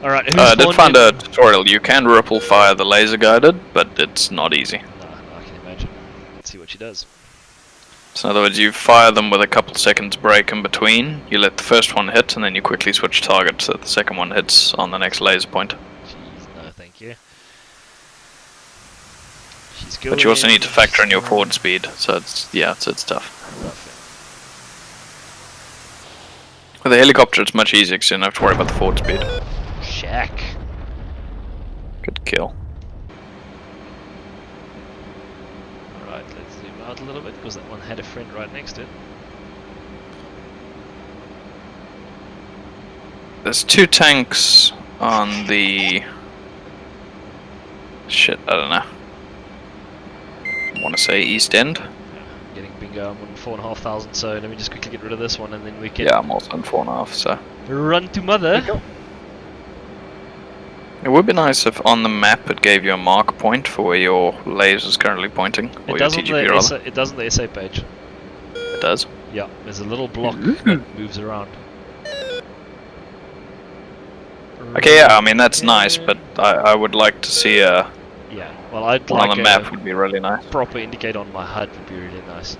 Alright, who's I did find a tutorial. You can ripple fire the laser guided, but it's not easy. No, I can imagine. Let's see what she does. So in other words, you fire them with a couple seconds break in between, you let the first one hit, and then you quickly switch target so that the second one hits on the next laser point. Jeez, no thank you. She's good. But you also need to factor in your forward speed, so it's tough. With a helicopter it's much easier because you don't have to worry about the forward speed. Shack. Good kill. Alright, let's zoom out a little bit because that one had a friend right next to it. There's 2 tanks on the... Shit, I don't know. I want to say east end. Yeah, I'm getting bingo, I'm on 4,500, so let me just quickly get rid of this one and then we can... Yeah, I'm also on 4.5, so... Run to mother! It would be nice if on the map it gave you a mark point for where your laser is currently pointing, or your TGP rather. It does on the SA page. It does? Yeah, there's a little block that moves around. Okay, yeah, I mean that's nice, but I would like to see a... Yeah, well I'd one like on the map would be really nice. Proper indicator on my HUD would be really nice.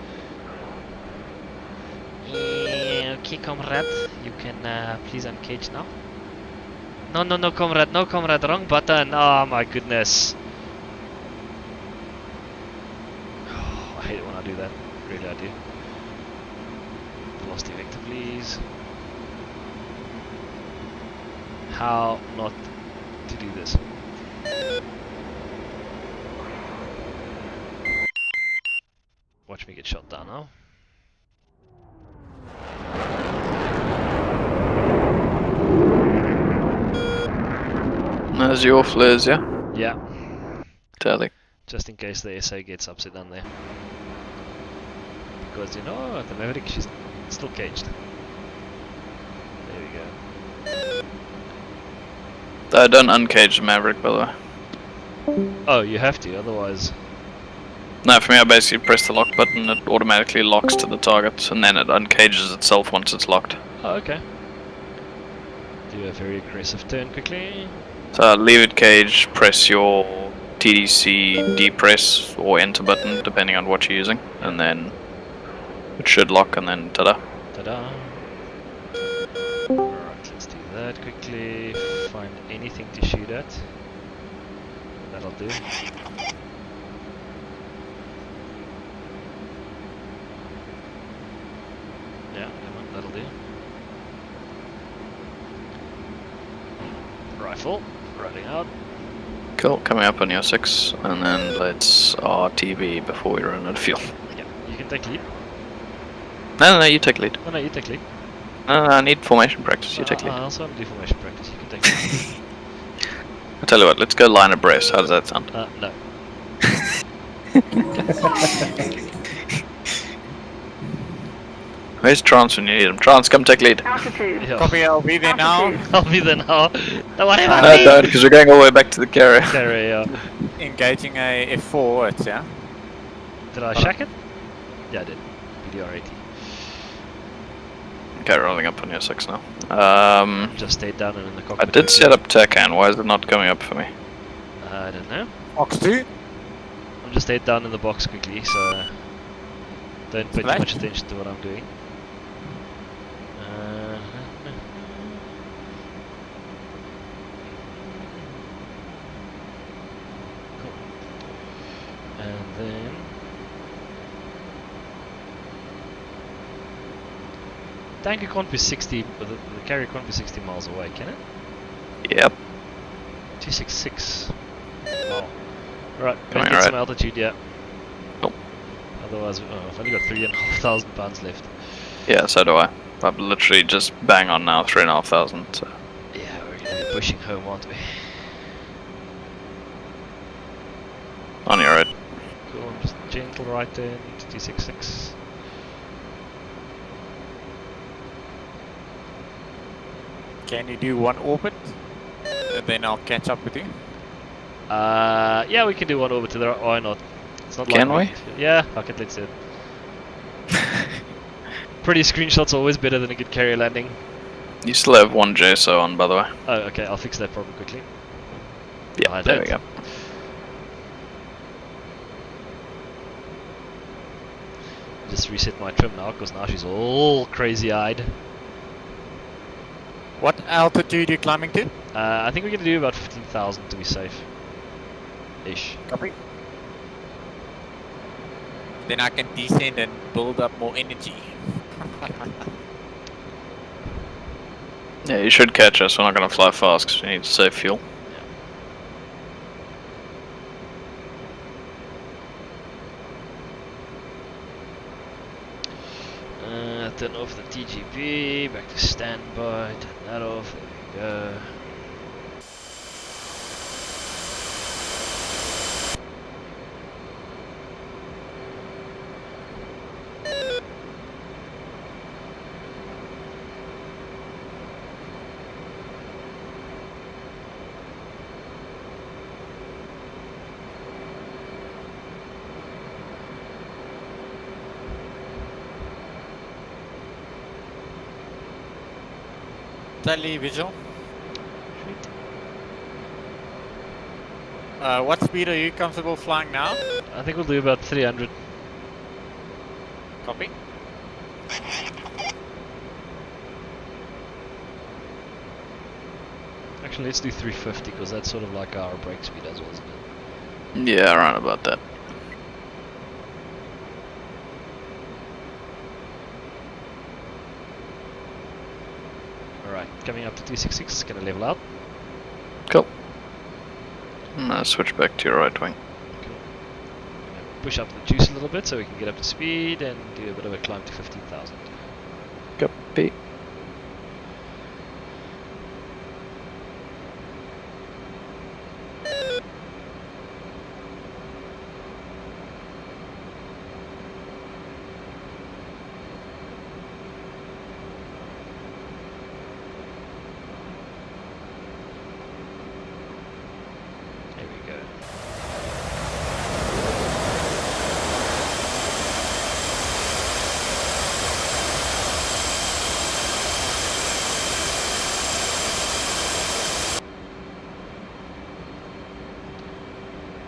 Okay, comrade, you can please uncage now. No, no, no, comrade, no, comrade, wrong button. Oh my goodness. Oh, I hate it when I do that. Really, I do. Velocity vector, please. How not to do this? Watch me get shot down now. There's your flares, yeah? Yeah. Tally. Just in case the SA gets upside down there. Because you know, the Maverick, she's still caged. There we go. Don't uncage the Maverick, by the way. Oh, you have to, otherwise... No, for me I basically press the lock button, it automatically locks to the target, and then it uncages itself once it's locked. Oh, okay. Do a very aggressive turn quickly. So leave it cage, press your TDC depress or enter button, depending on what you're using, and then it should lock, and then ta-da. Ta-da. Alright, let's do that quickly. Find anything to shoot at. That'll do. Yeah, come on, that'll do. Rifle, running out. Cool, coming up on your 6, and then let's RTB before we run out of fuel. Yeah, you can take lead. No, you take lead. No, you take lead. No, I need formation practice, you take lead. I also want to do formation practice, you can take lead. I'll tell you what, let's go line abreast, how does that sound? No. Where's Trance when you need him? Trance, come take lead. Altitude. Yeah. Copy, I'll be there now. I'll be there now. Don't worry about No, me. don't, because we're going all the way back to the carrier. Carry, Engaging a F4, it's yeah. Did I shack it? Yeah, I did. BDR 80. Okay, rolling up on your 6 now. Just stayed down and in the I cockpit. did set up Tacan. Why is it not coming up for me? I don't know. Ox 2. I'm just stayed down in the box quickly, so don't pay too Right. much attention to what I'm doing. Cool. And then tanker can't be 60, but the carrier can't be 60 miles away, can it? Yep. 266. Wow. Right, Coming get some right. altitude, yeah. Nope. Otherwise, I've only got 3,500 pounds left. Yeah, so do I. I'm literally just bang on now, 3,500. So. Yeah, we're gonna be pushing home, aren't we? On your right. Cool, just gentle right turn into 266. Can you do one orbit? And then I'll catch up with you. Yeah, we can do one over to the right. Why not? It's not Can like we? Yeah, fuck it, let's do it. Pretty screenshots always better than a good carrier landing. You still have one JSO on, by the way. Oh, okay, I'll fix that problem quickly. Yeah, I there we don't. go. Just reset my trim now, because now she's all crazy-eyed. What altitude are you climbing to? I think we're gonna do about 15,000 to be safe. Ish. Copy. Then I can descend and build up more energy. Yeah, you should catch us. We're not going to fly fast because we need to save fuel. Turn off the TGP, back to standby, turn that off, there we go. Tally visual. What speed are you comfortable flying now? I think we'll do about 300. Copy. Actually, let's do 350 because that's sort of like our brake speed as well, isn't it? Yeah, around about that. Alright, coming up to 266, gonna level out. Cool. Now switch back to your right wing. Cool. Gonna push up the juice a little bit so we can get up to speed and do a bit of a climb to 15,000. Copy. There we go.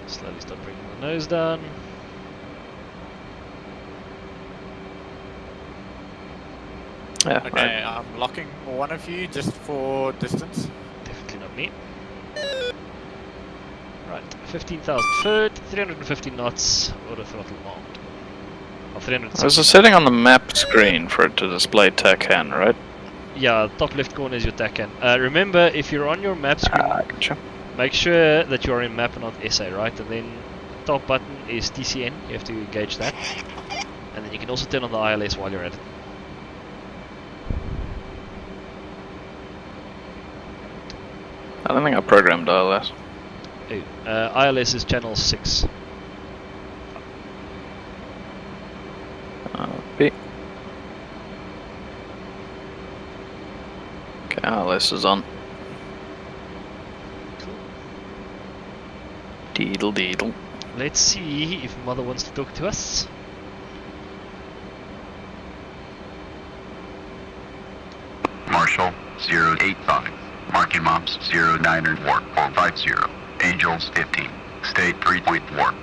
Slowly start bringing the nose down. Yeah, Okay, right. I'm locking one of you just for distance. Definitely not me. Right, 15,000 foot, 350 knots, auto throttle armed. Or 360 There's a knots. setting on the map screen for it to display TACAN, right? Yeah, top left corner is your TACAN. Remember, if you're on your map screen, Gotcha. make sure that you're in map and not SA, right? And then top button is TCN, you have to engage that. And then you can also turn on the ILS while you're at it. I don't think I programmed ILS. Oh, ILS is channel 6. Okay, RLS is on. Cool. Deedle deedle. Let's see if Mother wants to talk to us. Marshall 085. Marking Moms 094-450. Angels 15. State 3.4.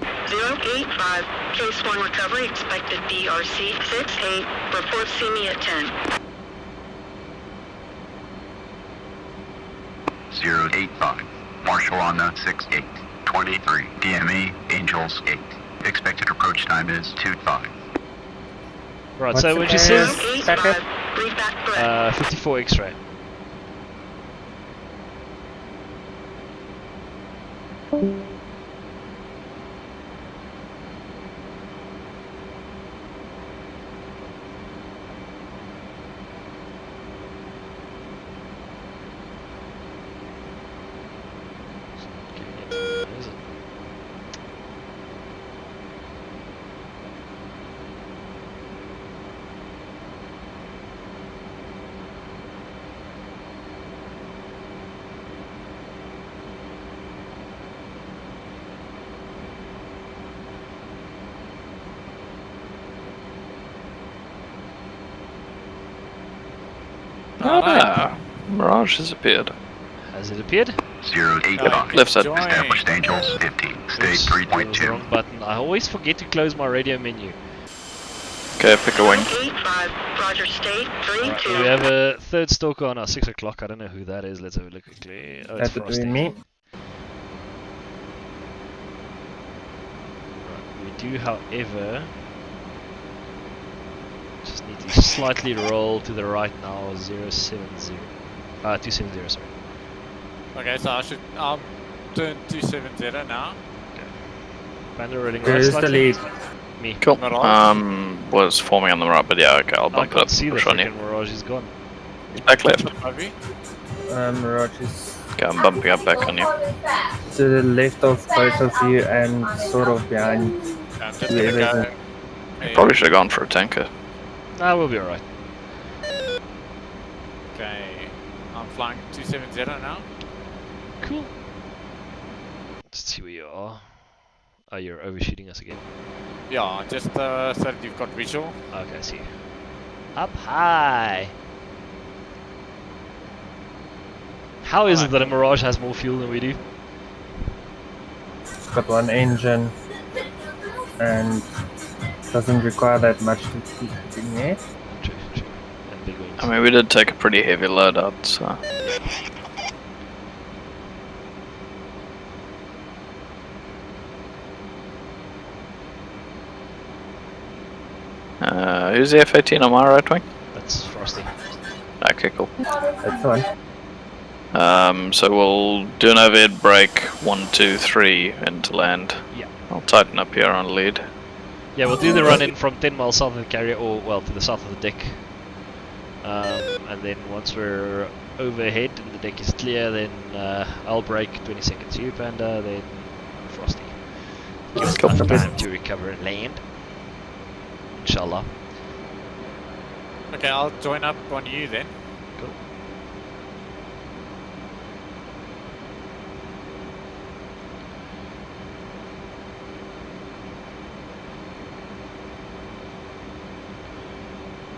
085. Case 1 recovery. Expected DRC 68. Report see me at 10. 085. Marshall on the 68. 23. DME Angels 8. Expected approach time is 25. Right, What's so the when she best? says 085. Brief back threat. 54 X-ray. Is it? Ah, Mirage has appeared. Has it appeared? 085. Left side. Established Angels 15. State Oops, that was the 3.2. wrong button. I always forget to close my radio menu. Okay, pick a wing. 085. Roger, state Alright, 32. we have a third stalker on our 6 o'clock. I don't know who that is. Let's have a look quickly. Oh, it's That would Frosty. be me. Right, we do, however, just need to slightly roll to the right now. 070. 270, sorry. Okay, so I should turn 270 now. Panda rolling right Who's the slightly. lead? Me. Cool. Mirage. Was forming on the right, but yeah, okay, I'll I bump it can't up. see the Push on you. freaking Mirage. He's gone. Back left. Maybe. Rogers Okay, I'm bumping up back on you. to the left of both of you and sort of behind. I'm just Yeah, gonna go. You probably should have gone for a tanker. Ah, we'll be alright. Okay, I'm flying 270 now. Cool. Let's see where you are. Oh, you're overshooting us again. Yeah, just so that you've got visual. Okay, I see you. Up high. How is it that a Mirage has more fuel than we do? It's got one engine and doesn't require that much to keep it in there. True, true. And big wings. I mean, we did take a pretty heavy load out, so. Who's the F-18 on my right wing? That's Frosty. Okay, cool. That's one. So we'll do an overhead brake, 1, 2, 3 into land. Yeah. I'll tighten up here on lead. Yeah, we'll do the run in from 10 miles south of the carrier, or well, to the south of the deck. And then once we're overhead and the deck is clear, then I'll brake 20 seconds. You, Panda, then Frosty. Give us enough time to recover and land. Inshallah. Okay, I'll join up on you then. Cool.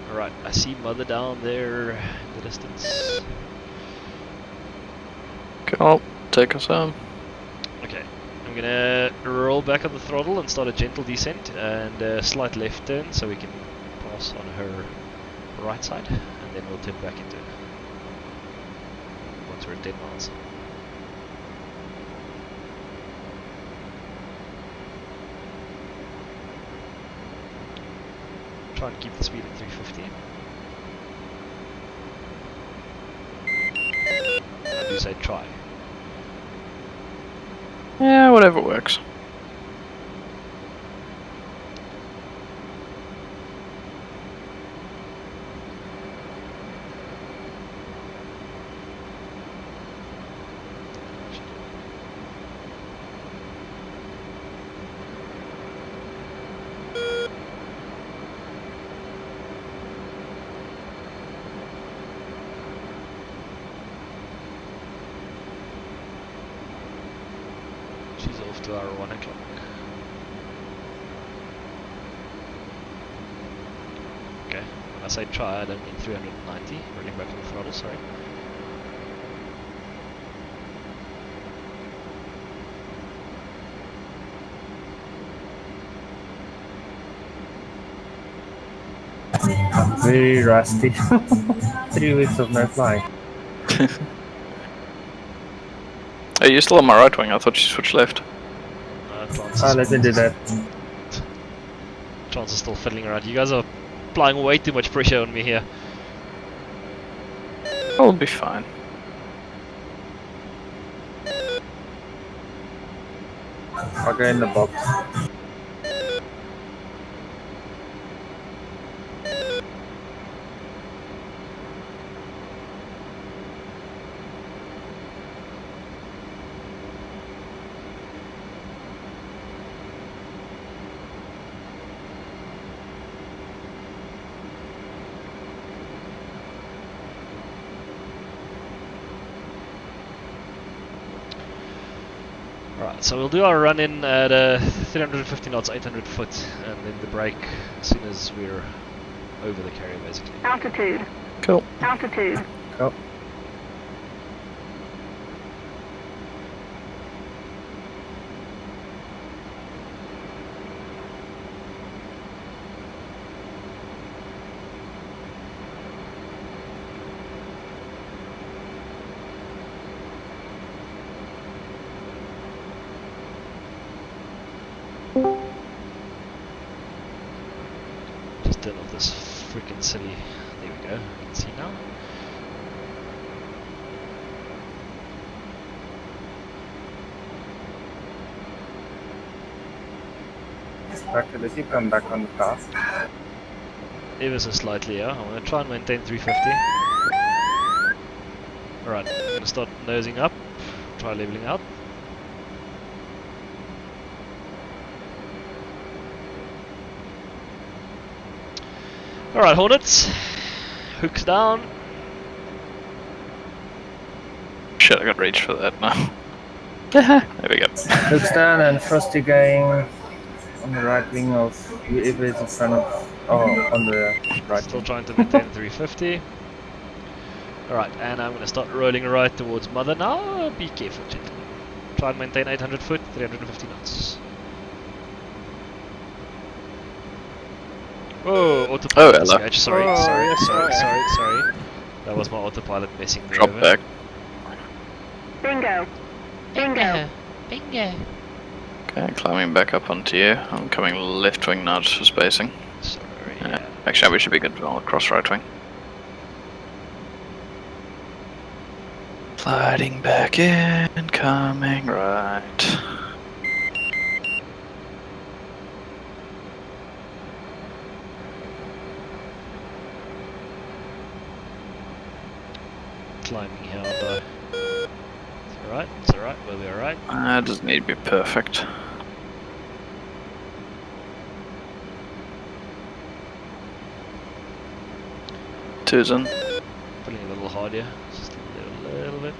Alright, I see Mother down there in the distance. Cool, take us home. Okay, I'm gonna roll back on the throttle and start a gentle descent and a slight left turn so we can pass on her right side, and then we'll turn back into it once we're at 10 miles. Try and keep the speed at 350. I do say try. Yeah, whatever works. off to our 1 o'clock. Okay, when I say try, I don't mean 390, rolling back on the throttle, sorry. I'm very rusty. 3 weeks of no flying. Are you still on my right wing? I thought you switched left. Let me do that. Chance is still fiddling around. You guys are applying way too much pressure on me here. I'll be fine. I'll go in the box. Alright, so we'll do our run in at 350 knots, 800 foot, and then the brake as soon as we're over the carrier basically. Altitude. Cool. Altitude. Cool. Just turn off this freaking city. There we go. You can see now. Back to the ship, I'm back on the path. Ever so slightly, yeah. I'm going to try and maintain 350. Alright, I'm going to start nosing up. Try leveling out. Alright, Hornets. Hooks down. Shit, I got reach for that now. There we go. Hooks down and Frosty going on the right wing of whoever is in front of. Oh, on the right. Still trying to maintain 350. Alright, and I'm going to start rolling right towards Mother now. Be careful, gentlemen. Try and maintain 800 foot, 350 knots. Whoa, autopilot hello. disengage. Sorry, Oh, sorry, yes, sorry, sorry. sorry, sorry. That was my autopilot messing me Drop over. back. Bingo. Bingo. Bingo. Okay, climbing back up onto you. I'm coming left wing now just for spacing. Sorry, Yeah. Actually, we should be good. I'll cross right wing. Sliding back in, coming right. Climbing here, although. It's alright, we'll be alright. It doesn't need to be perfect. Two's in. Pulling a little hard here, just a little bit.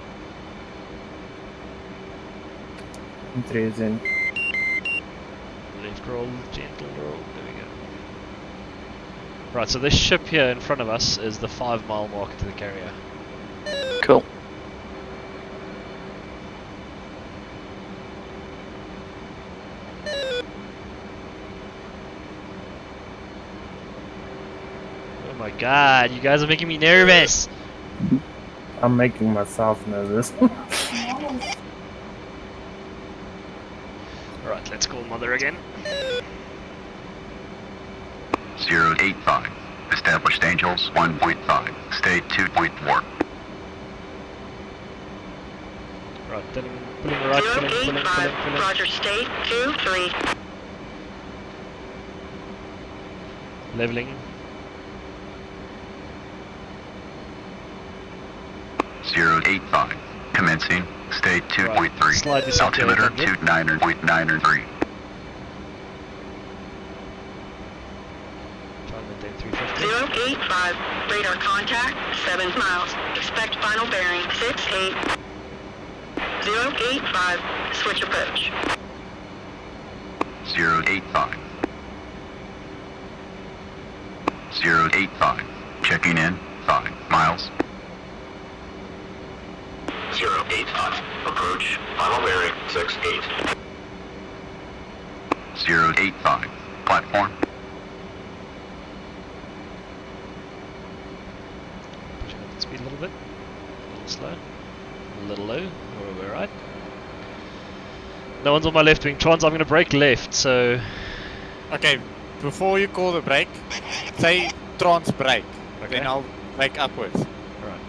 And 3 is in. Left roll, gentle roll, there we go. Right, so this ship here in front of us is the 5 mile marker to the carrier. Cool. Oh my god, you guys are making me nervous! I'm making myself nervous. Alright, let's call Mother again. 085. Established Angels 1.5. State 2.4. Right, then pulling right, pulling. 085. Roger, state 2-3. Leveling. 085. Commencing. State 2.3. Slide this up to Altimeter 800. 29.93. Try and maintain 350. 085. Radar contact 7 miles. Expect final bearing 68. 085. Switch approach. 085. 085. Checking in. 5 miles. 085. Approach. Final bearing 68. 085. Platform. Pushing up the speed a little bit. A little slow. A little low. Or we're right. No one's on my left wing. Trans, I'm going to brake left, so... Okay, before you call the brake, say trans brake. Okay. Then I'll brake upwards. Right.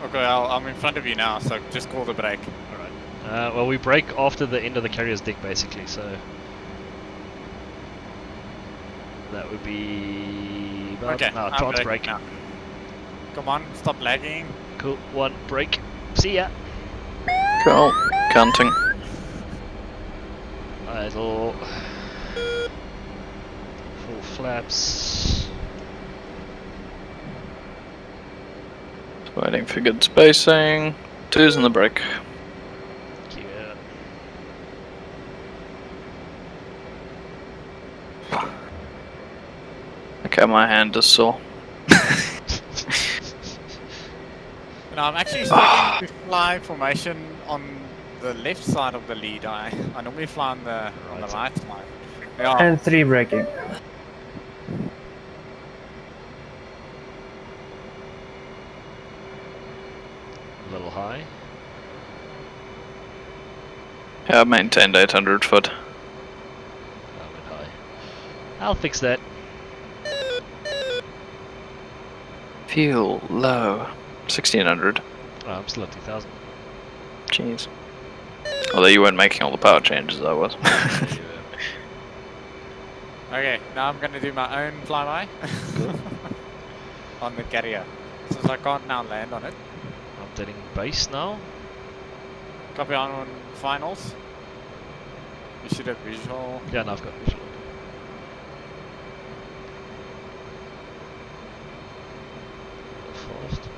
Okay, I'm in front of you now, so just call the brake. Alright. Well, we brake after the end of the carrier's dick, basically, so... That would be... About, Okay, no, I'm trans braking brake. now. Come on, stop lagging. Cool. 1, brake. See ya! Cool. Counting. Idle. Full flaps. Waiting for good spacing. 2's in the brake. Yeah. Okay, my hand is sore. No, I'm actually struggling to fly formation on the left side of the lead. I normally fly on the right side. Yeah. And 3 braking. A little high. Yeah, I maintained 800 foot. A bit high. I'll fix that. Fuel low. 1600. Oh, I'm still at 2000. Jeez. Although you weren't making all the power changes, I was. Okay, now I'm gonna do my own flyby on the carrier, since I can't now land on it. Updating base now. Copy on finals. You should have visual. Yeah, no, I've got visual. Fast.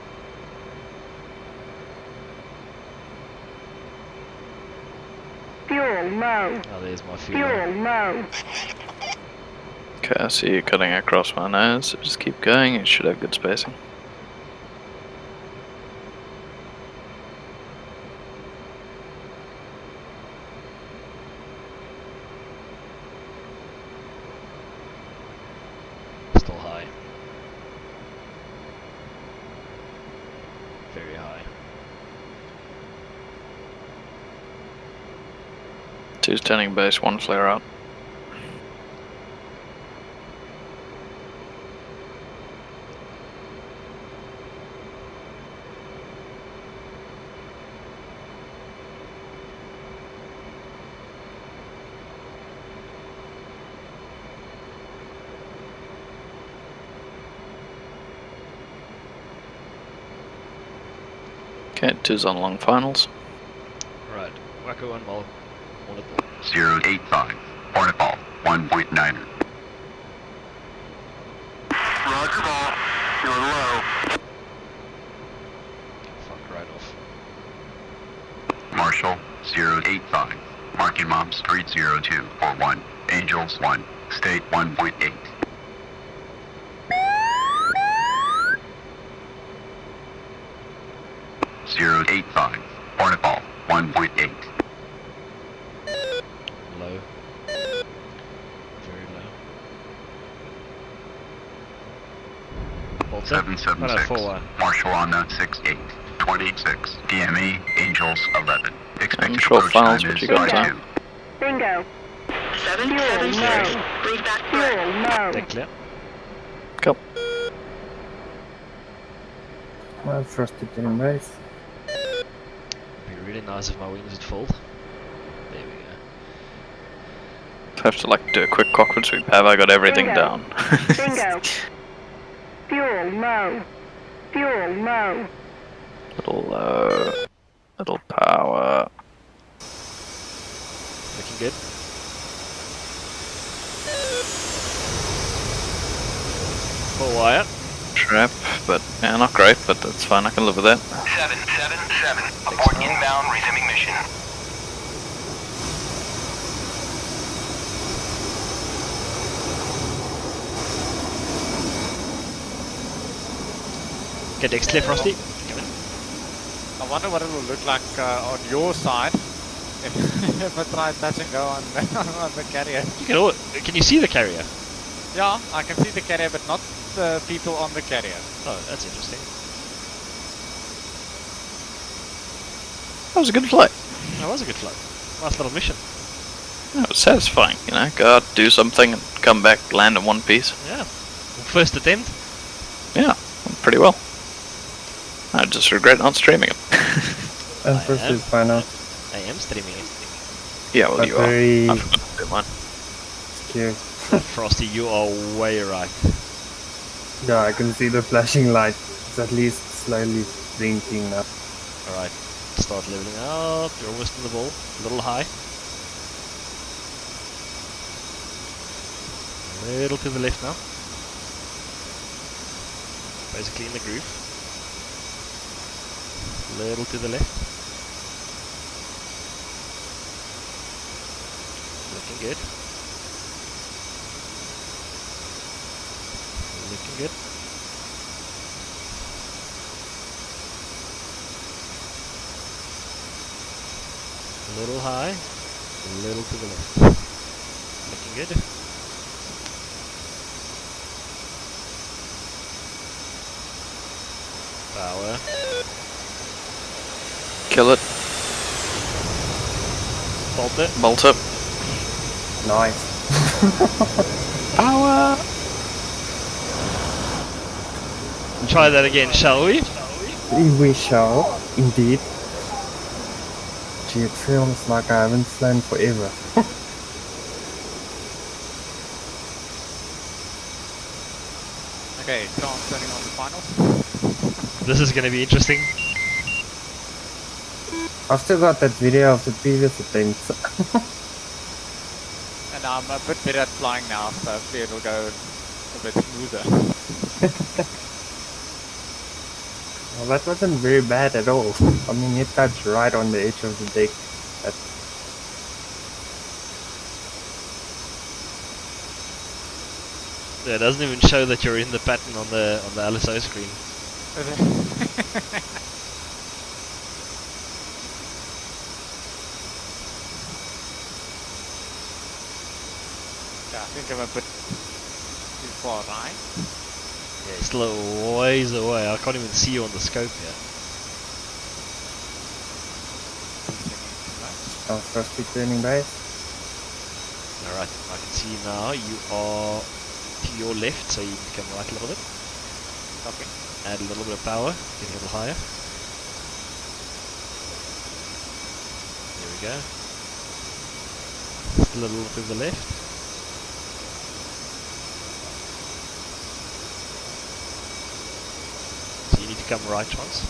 Fuel low. Oh, there's my fuel. Fuel low. Okay, I see you cutting across my nose, so just keep going, it should have good spacing. Still high. Very high. 2's turning base, 1 flare out. Okay, 2's on long finals. Right. Wacko 1 mile. 085. Hornet ball. 1.9. Roger ball. You're low. Fuck right off. Marshall 085. Marking Mom Street 02 for 1. Angels 1. State 1.8. Zero 85. Hornet ball 1.8. Low. Very low. Bolter. 776. 4-1. Marshall on note 68. 26. DME Angels 11. Expected short approach finals, time what is you got 2. Bingo. 776. Read back fuel low. Deck clear. Cool. Well, first to turn base. Be really nice if my wings would fold. There we go. Have to like do a quick cockpit sweep. Have I got everything Bingo. down? Bingo. Fuel low. Fuel low. Little low. Little power. Looking good. Full wire. Trap, but yeah, not great, but that's fine. I can live with that. 777. Abort inbound, resuming mission. Get next clear, Frosty. Come in. I wonder what it will look like on your side if I try touch and go on, on the carrier. Can you see the carrier? Yeah, I can see the carrier, but not the people on the carrier. Oh, that's interesting. That was a good flight. That was a good flight. Nice little mission. It was satisfying, you know. Go out, do something, and come back, land in one piece. Yeah. First attempt. Yeah, pretty well. I just regret not streaming it. And first is fine now. I am streaming it. Yeah, well, But you are. very I forgot to do mine. scared. Frosty, you are way right. Yeah, I can see the flashing light. It's at least slightly blinking now. Alright, start leveling out. You're almost in the ball. A little high. A little to the left now. Basically in the groove. Little to the left. Looking good. Looking good. A little high. A little to the left. Looking good. Power. Kill it. Bolt it. Bolt up. Nice. Power! Try that again, shall we? We shall, indeed. Gee, it feels like I haven't flown forever. Okay, so I'm turning on the finals. This is gonna be interesting. I've still got that video of the previous attempts. And I'm a bit better at flying now, so hopefully it'll go a bit smoother. Well, that wasn't very bad at all. I mean, it touched right on the edge of the deck. Yeah, it doesn't even show that you're in the pattern on the LSO screen. Yeah, I think I'm a bit too far right. Yeah, it's still a ways away. I can't even see you on the scope here. I'll first be turning base. Alright, I can see now you are to your left, so you need to come right a little bit. Okay. Add a little bit of power, get a little higher. There we go. Just a little to the left. So you need to come right once.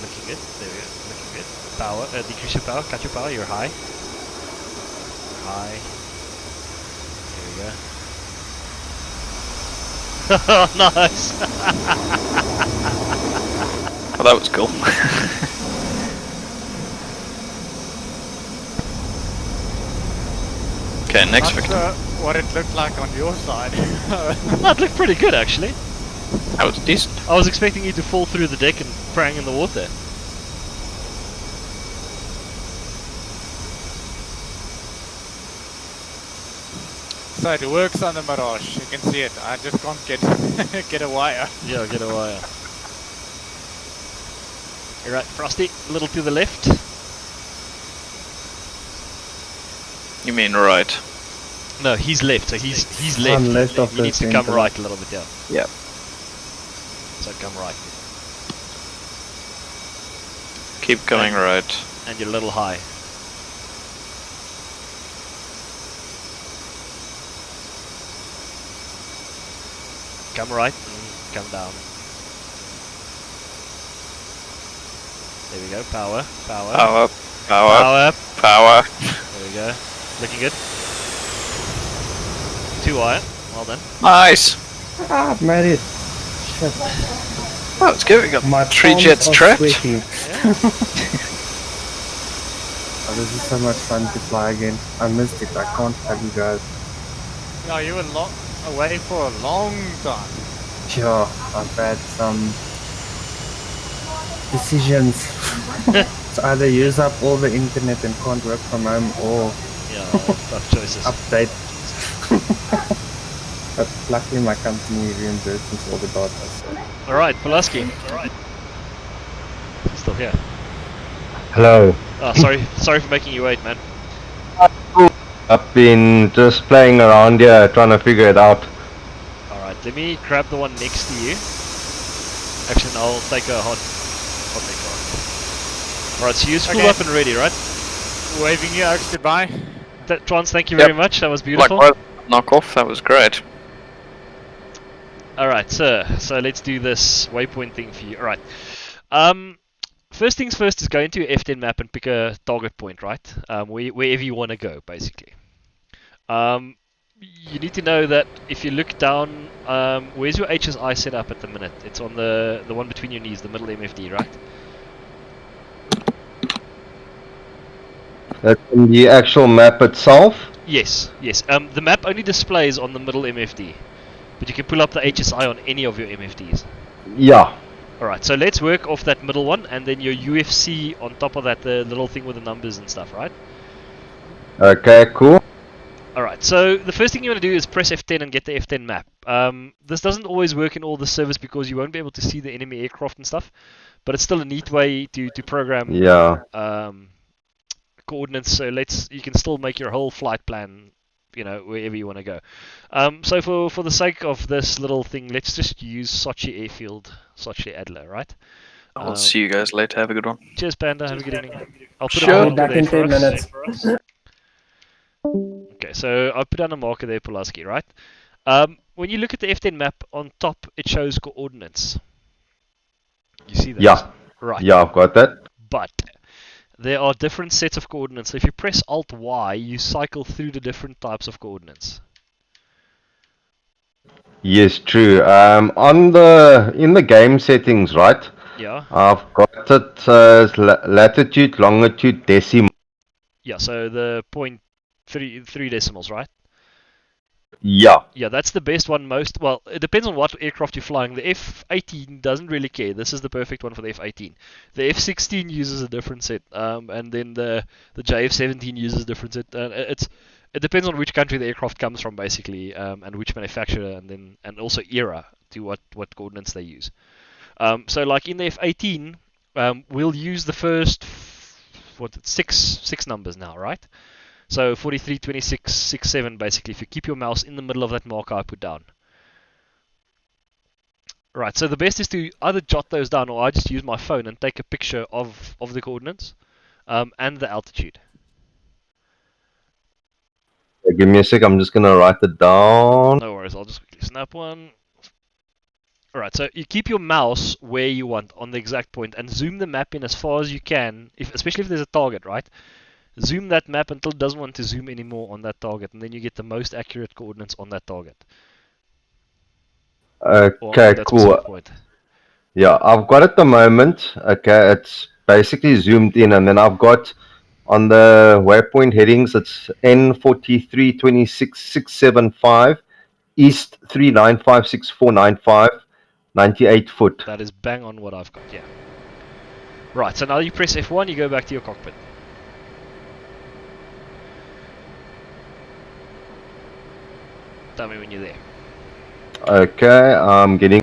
Looking good. There we go. Looking good. Power. Decrease your power. Cut your power. You're high. High. There we go. Oh, nice. Oh, that was cool. Okay, next Not victim. what it looked like on your side. That looked pretty good, actually. That was decent. I was expecting you to fall through the deck and prang in the water. So it works on the Mirage, you can see it. I just can't get get a wire. Yeah, get a wire. You're right, Frosty. A little to the left. You mean right? No, he's left. So he's left. I'm left of He the needs to come center. right a little bit, yeah. Yep. So come right. Keep going right. And you're a little high. Come right and come down. There we go. Power. Power. Power. Power. Power. Power. There we go. Looking good. 2 wire. Well done. Nice. Ah, I've made it. Shit. Oh, it's good. We got My 3 palms jets are trapped. sweaty. Oh, this is so much fun to fly again. I missed it. I can't tell you guys. Yeah, you were away for a long time. Sure, I've had some decisions. So either use up all the internet and can't work from home, or Yeah, tough choices. update. But luckily my company reimburses all the data. So. Alright, Pulaski. Still here. Hello. Oh, sorry for making you wait, man. I've been just playing around here, trying to figure it out. Alright, let me grab the one next to you. Actually, I'll take a hot take on. Alright, so you full Okay. up and ready, right? Waving you Oaks goodbye. Trans, thank you Yep. very much. That was beautiful. Likewise, knock off. That was great. Alright, sir. So let's do this waypoint thing for you. Alright. First things first is go into your F10 map and pick a target point, right? Wherever you want to go, basically. You need to know that if you look down, where's your HSI set up at the minute? It's on the one between your knees, the middle MFD, right? That's in the actual map itself. Yes, yes. The map only displays on the middle MFD, but you can pull up the HSI on any of your MFDs. Yeah. Alright, so let's work off that middle one, and then your UFC on top of that, the little thing with the numbers and stuff, right? Okay, cool. Alright, so the first thing you want to do is press F10 and get the F10 map. This doesn't always work in all the servers because you won't be able to see the enemy aircraft and stuff, but it's still a neat way to program coordinates, so you can still make your whole flight plan, you know, wherever you want to go. So for the sake of this little thing, let's just use Sochi Airfield, Sochi Adler, right? I'll see you guys later. Have a good one. Cheers, Panda. Have a good evening. I'll put Sure. a I'll be marker back there in for 10 us. minutes. Okay, so I'll put down a marker there, Pulaski, right? When you look at the F10 map, on top it shows coordinates. You see that? Yeah. Right. Yeah, I've got that. But there are different sets of coordinates. So if you press Alt-Y, you cycle through the different types of coordinates. Yes, true. In the game settings, right? Yeah. I've got it as latitude, longitude, decimal. Yeah, so the 0.3 decimals, right? Yeah. Yeah, that's the best one well, it depends on what aircraft you're flying. The F-18 doesn't really care. This is the perfect one for the F-18. The F-16 uses a different set, and then the JF-17 uses a different set. It depends on which country the aircraft comes from, basically, and which manufacturer, and also era to what coordinates they use. So like in the F-18, we'll use the first six numbers now, right? So 43, 26, 6, 7, basically, if you keep your mouse in the middle of that marker I put down. Right, so the best is to either jot those down, or I just use my phone and take a picture of the coordinates and the altitude. Give me a sec, I'm just going to write it down. No worries, I'll just quickly snap one. Alright, so you keep your mouse where you want, on the exact point, and zoom the map in as far as you can, especially if there's a target, right? Zoom that map until it doesn't want to zoom anymore on that target, and then you get the most accurate coordinates on that target. Okay, cool. Point. Yeah, I've got at the moment, okay, it's basically zoomed in, and then I've got on the waypoint headings, it's N43 26 675 East 3956495 98 foot. That is bang on what I've got, yeah. Right, so now you press F1, you go back to your cockpit. Tell me when you're there. Okay, I'm getting...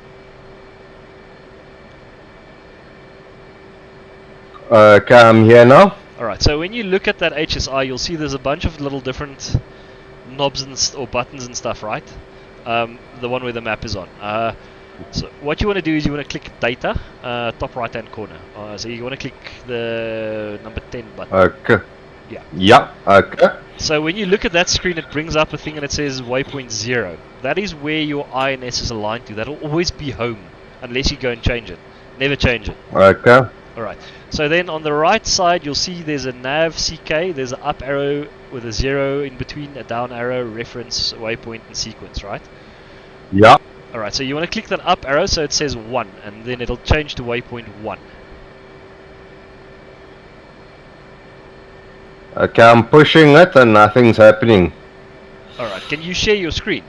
Okay, I'm here now. Alright, so when you look at that HSI, you'll see there's a bunch of little different knobs or buttons and stuff, right? The one where the map is on. So what you want to do is you want to click Data, top right hand corner. So you want to click the number 10 button. Okay. Yeah. Yeah, okay. So when you look at that screen, it brings up a thing and it says waypoint 0. That is where your INS is aligned to. That'll always be home, unless you go and change it. Never change it. Okay. Alright, so then on the right side you'll see there's a nav CK, there's an up arrow with a 0 in between, a down arrow, reference, waypoint and sequence, right? Yeah. Alright, so you want to click that up arrow so it says 1, and then it'll change to waypoint 1. Okay, I'm pushing it and nothing's happening. Alright, can you share your screen?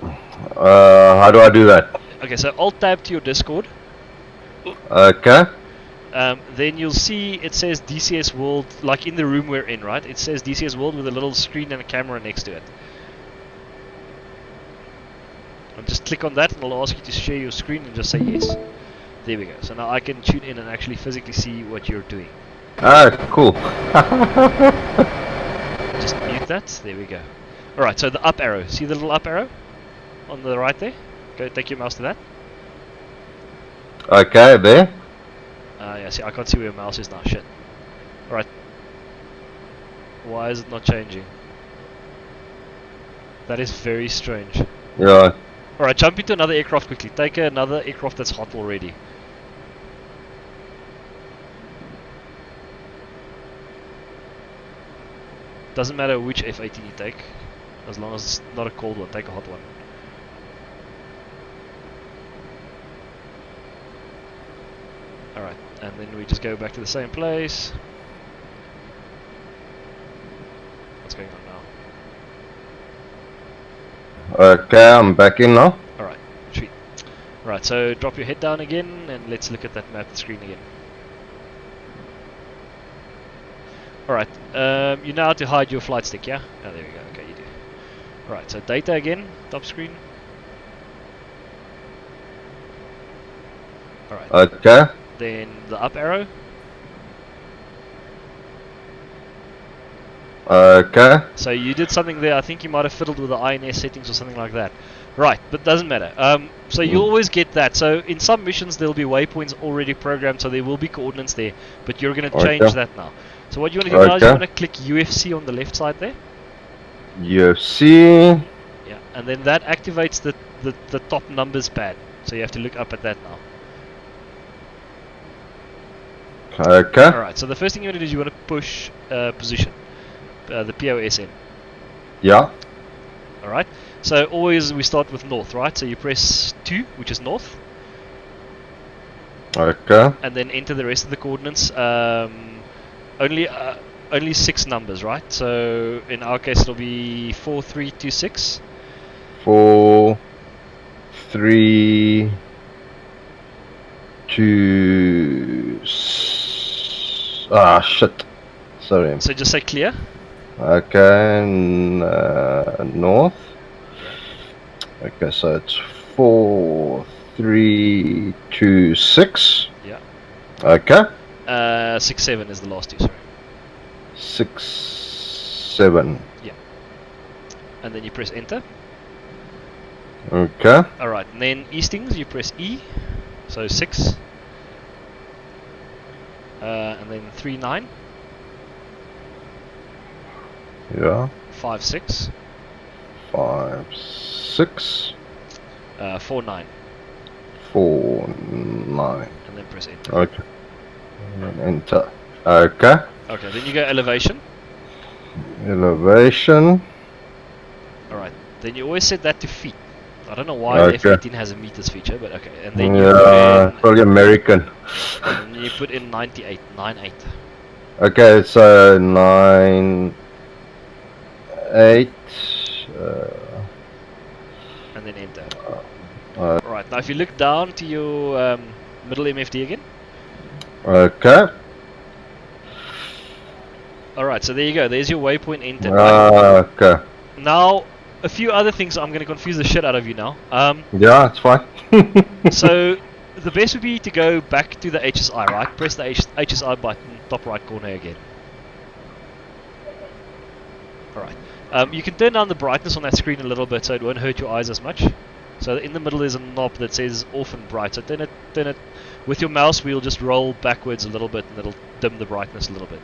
How do I do that? Okay, so Alt tab to your Discord. Okay. Then you'll see it says DCS World, like in the room we're in, right? It says DCS World with a little screen and a camera next to it. And just click on that and it'll ask you to share your screen and just say yes. There we go. So now I can tune in and actually physically see what you're doing. Ah, cool. Just mute that. There we go. Alright, so the up arrow. See the little up arrow? On the right there? Go take your mouse to that. Okay, there. Yeah, see, I can't see where your mouse is now. Shit. Alright. Why is it not changing? That is very strange. Yeah. Alright, jump into another aircraft quickly. Take another aircraft that's hot already. Doesn't matter which F-18 you take, as long as it's not a cold one. Take a hot one. Alright, and then we just go back to the same place. What's going on now? Okay, I'm back in now. Alright, sweet. Right, so drop your head down again and let's look at that map screen again. Alright, you know how to hide your flight stick, yeah? Oh, there we go, okay, you do. Alright, so data again, top screen. Alright. Okay. Then the up arrow. Okay. So you did something there, I think you might have fiddled with the INS settings or something like that. Right, but doesn't matter. So you'll always get that. So in some missions there'll be waypoints already programmed, so there will be coordinates there. But you're going to change that now. So what you want to do now is you want to click UFC on the left side there. UFC. Yeah, and then that activates the top numbers pad. So you have to look up at that now. Okay. Alright, so the first thing you want to do is you want to push position. The POSN. Yeah. Alright, so always we start with north, right? So you press 2, which is north. Okay. And then enter the rest of the coordinates. Only 6 numbers, right? So in our case it'll be 4326. 4, 3, 2. Ah, shit. Sorry. So just say clear. Okay, north. Okay, so it's 4, 3, 2, 6. Yeah. Okay. 6, 7 is the last two, sorry. 6, 7. Yeah. And then you press enter. Okay. Alright, and then eastings you press E. So 6. And then 3, 9. Yeah. 5, 6. 5, 6. 4, 9. 4, 9. And then press enter. Okay. And enter. Okay. Okay, then you go elevation. Elevation. Alright, then you always set that to feet. I don't know why the F-18 has a meters feature, but okay. And then you put in, probably American. and you put in 98, 98. Okay, so 9, 8. And then enter. Right, now if you look down to your middle MFD again. Okay. Alright, so there you go. There's your waypoint entered. Okay. Now, a few other things. I'm going to confuse the shit out of you now. Yeah, it's fine. So, the best would be to go back to the HSI, right? Press the HSI button, top right corner again. Alright. You can turn down the brightness on that screen a little bit so it won't hurt your eyes as much. So in the middle is a knob that says off and bright. So turn it with your mouse wheel, just roll backwards a little bit and it'll dim the brightness a little bit.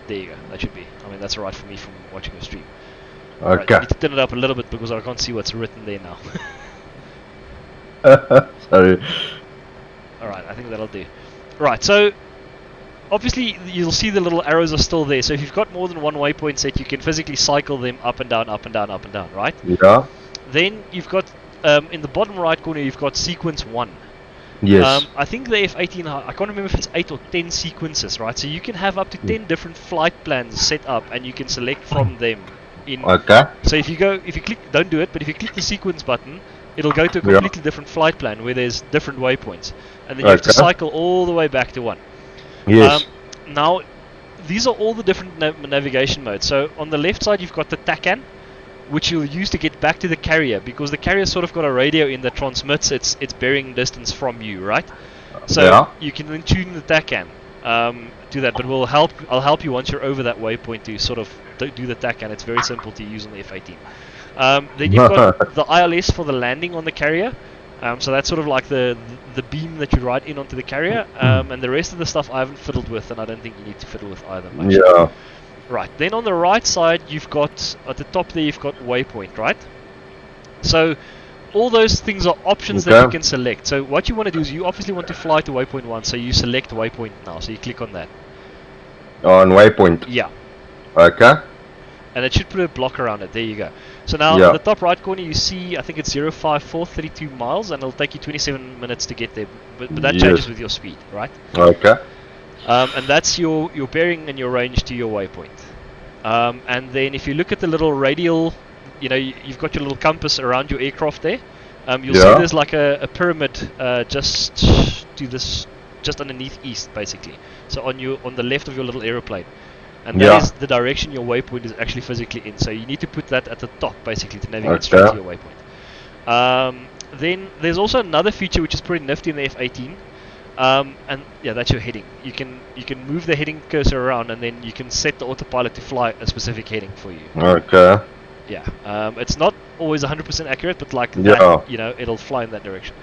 There you go, that should be. I mean, that's alright for me from watching your stream. Right, Okay. you need to turn it up a little bit because I can't see what's written there now. Sorry. think that'll do. Right, so obviously you'll see the little arrows are still there. So if you've got more than one waypoint set, you can physically cycle them up and down, up and down, up and down, right? Yeah. Then you've got in the bottom right corner you've got sequence 1. Yes. I think the F-18, I can't remember if it's 8 or 10 sequences, right? So you can have up to 10 different flight plans set up, and you can select from them. Okay. So if you click, don't do it, but if you click the sequence button, it'll go to a completely different flight plan where there's different waypoints, and then you have to cycle all the way back to 1. Yes. Now, these are all the different navigation modes. So on the left side, you've got the TACAN, which you'll use to get back to the carrier, because the carrier sort of got a radio in that transmits its bearing distance from you, right? So you can then tune the TACAN to that, but I'll help you once you're over that waypoint to sort of do the TACAN. It's very simple to use on the F-18. Then you've got the ILS for the landing on the carrier. So that's sort of like the beam that you ride in onto the carrier, and the rest of the stuff I haven't fiddled with, and I don't think you need to fiddle with either much. Yeah. Right, then on the right side, you've got, at the top there, you've got waypoint, right? So, all those things are options that you can select. So, what you want to do is, you obviously want to fly to waypoint 1, so you select waypoint now, so you click on that. On waypoint? Yeah. Okay. And it should put a block around it, there you go. So now, in the top right corner, you see, I think it's 05432 miles, and it'll take you 27 minutes to get there, but that changes with your speed, right? Okay. And that's your bearing and your range to your waypoint. And then if you look at the little radial, you've got your little compass around your aircraft there. You'll see there's like a pyramid just to this, just underneath east, basically. So on the left of your little aeroplane. And that is the direction your waypoint is actually physically in. So you need to put that at the top, basically, to navigate straight to your waypoint. Then there's also another feature which is pretty nifty in the F-18. And yeah, that's your heading. You can move the heading cursor around, and then you can set the autopilot to fly a specific heading for you. Okay. Yeah. It's not always 100% accurate, but like that, it'll fly in that direction.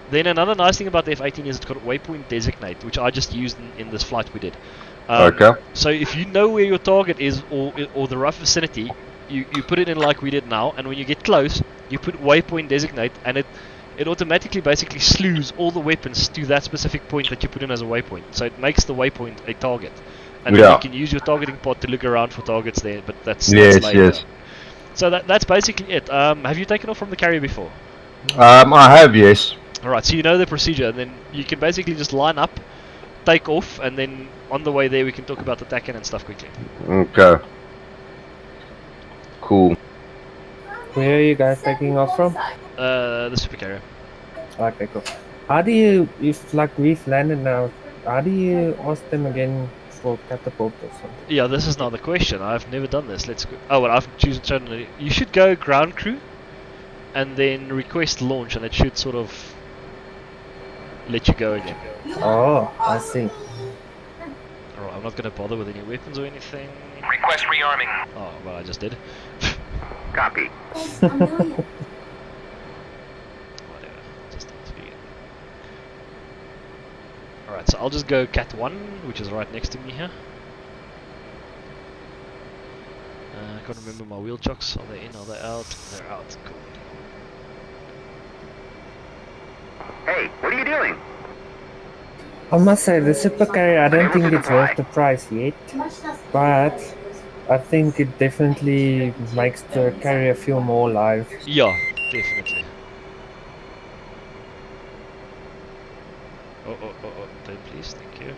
Then another nice thing about the F-18 is it's got a waypoint designate, which I just used in this flight we did. Okay. So if you know where your target is or the rough vicinity, you put it in like we did now, and when you get close, you put waypoint designate, and it automatically basically slews all the weapons to that specific point that you put in as a waypoint. So it makes the waypoint a target. And then you can use your targeting pod to look around for targets there, but that's later. So that's basically it. Have you taken off from the carrier before? I have, yes. Alright, so you know the procedure, and then you can basically just line up, take off, and then on the way there we can talk about the TACAN and stuff quickly. Okay. Cool. Where are you guys taking off from? The supercarrier. Okay, cool. How do you, if like we've landed now, how do you ask them again for catapult or something? Yeah, this is now the question. I've never done this. Let's go. Oh, well, I've chosen. You should go ground crew, and then request launch, and it should sort of let you go again. Oh, I see. Alright, I'm not going to bother with any weapons or anything. Request rearming. Oh, well, I just did. Copy. Whatever. Just begin. Alright, so I'll just go Cat 1, which is right next to me here. I can't remember my wheel chocks. Are they in? Are they out? They're out. Cool. Hey, what are you doing? I must say, the supercarrier, I don't think it's worth the price yet, but I think it definitely makes the carrier feel more alive. Yeah, definitely. Oh, don't please, thank you.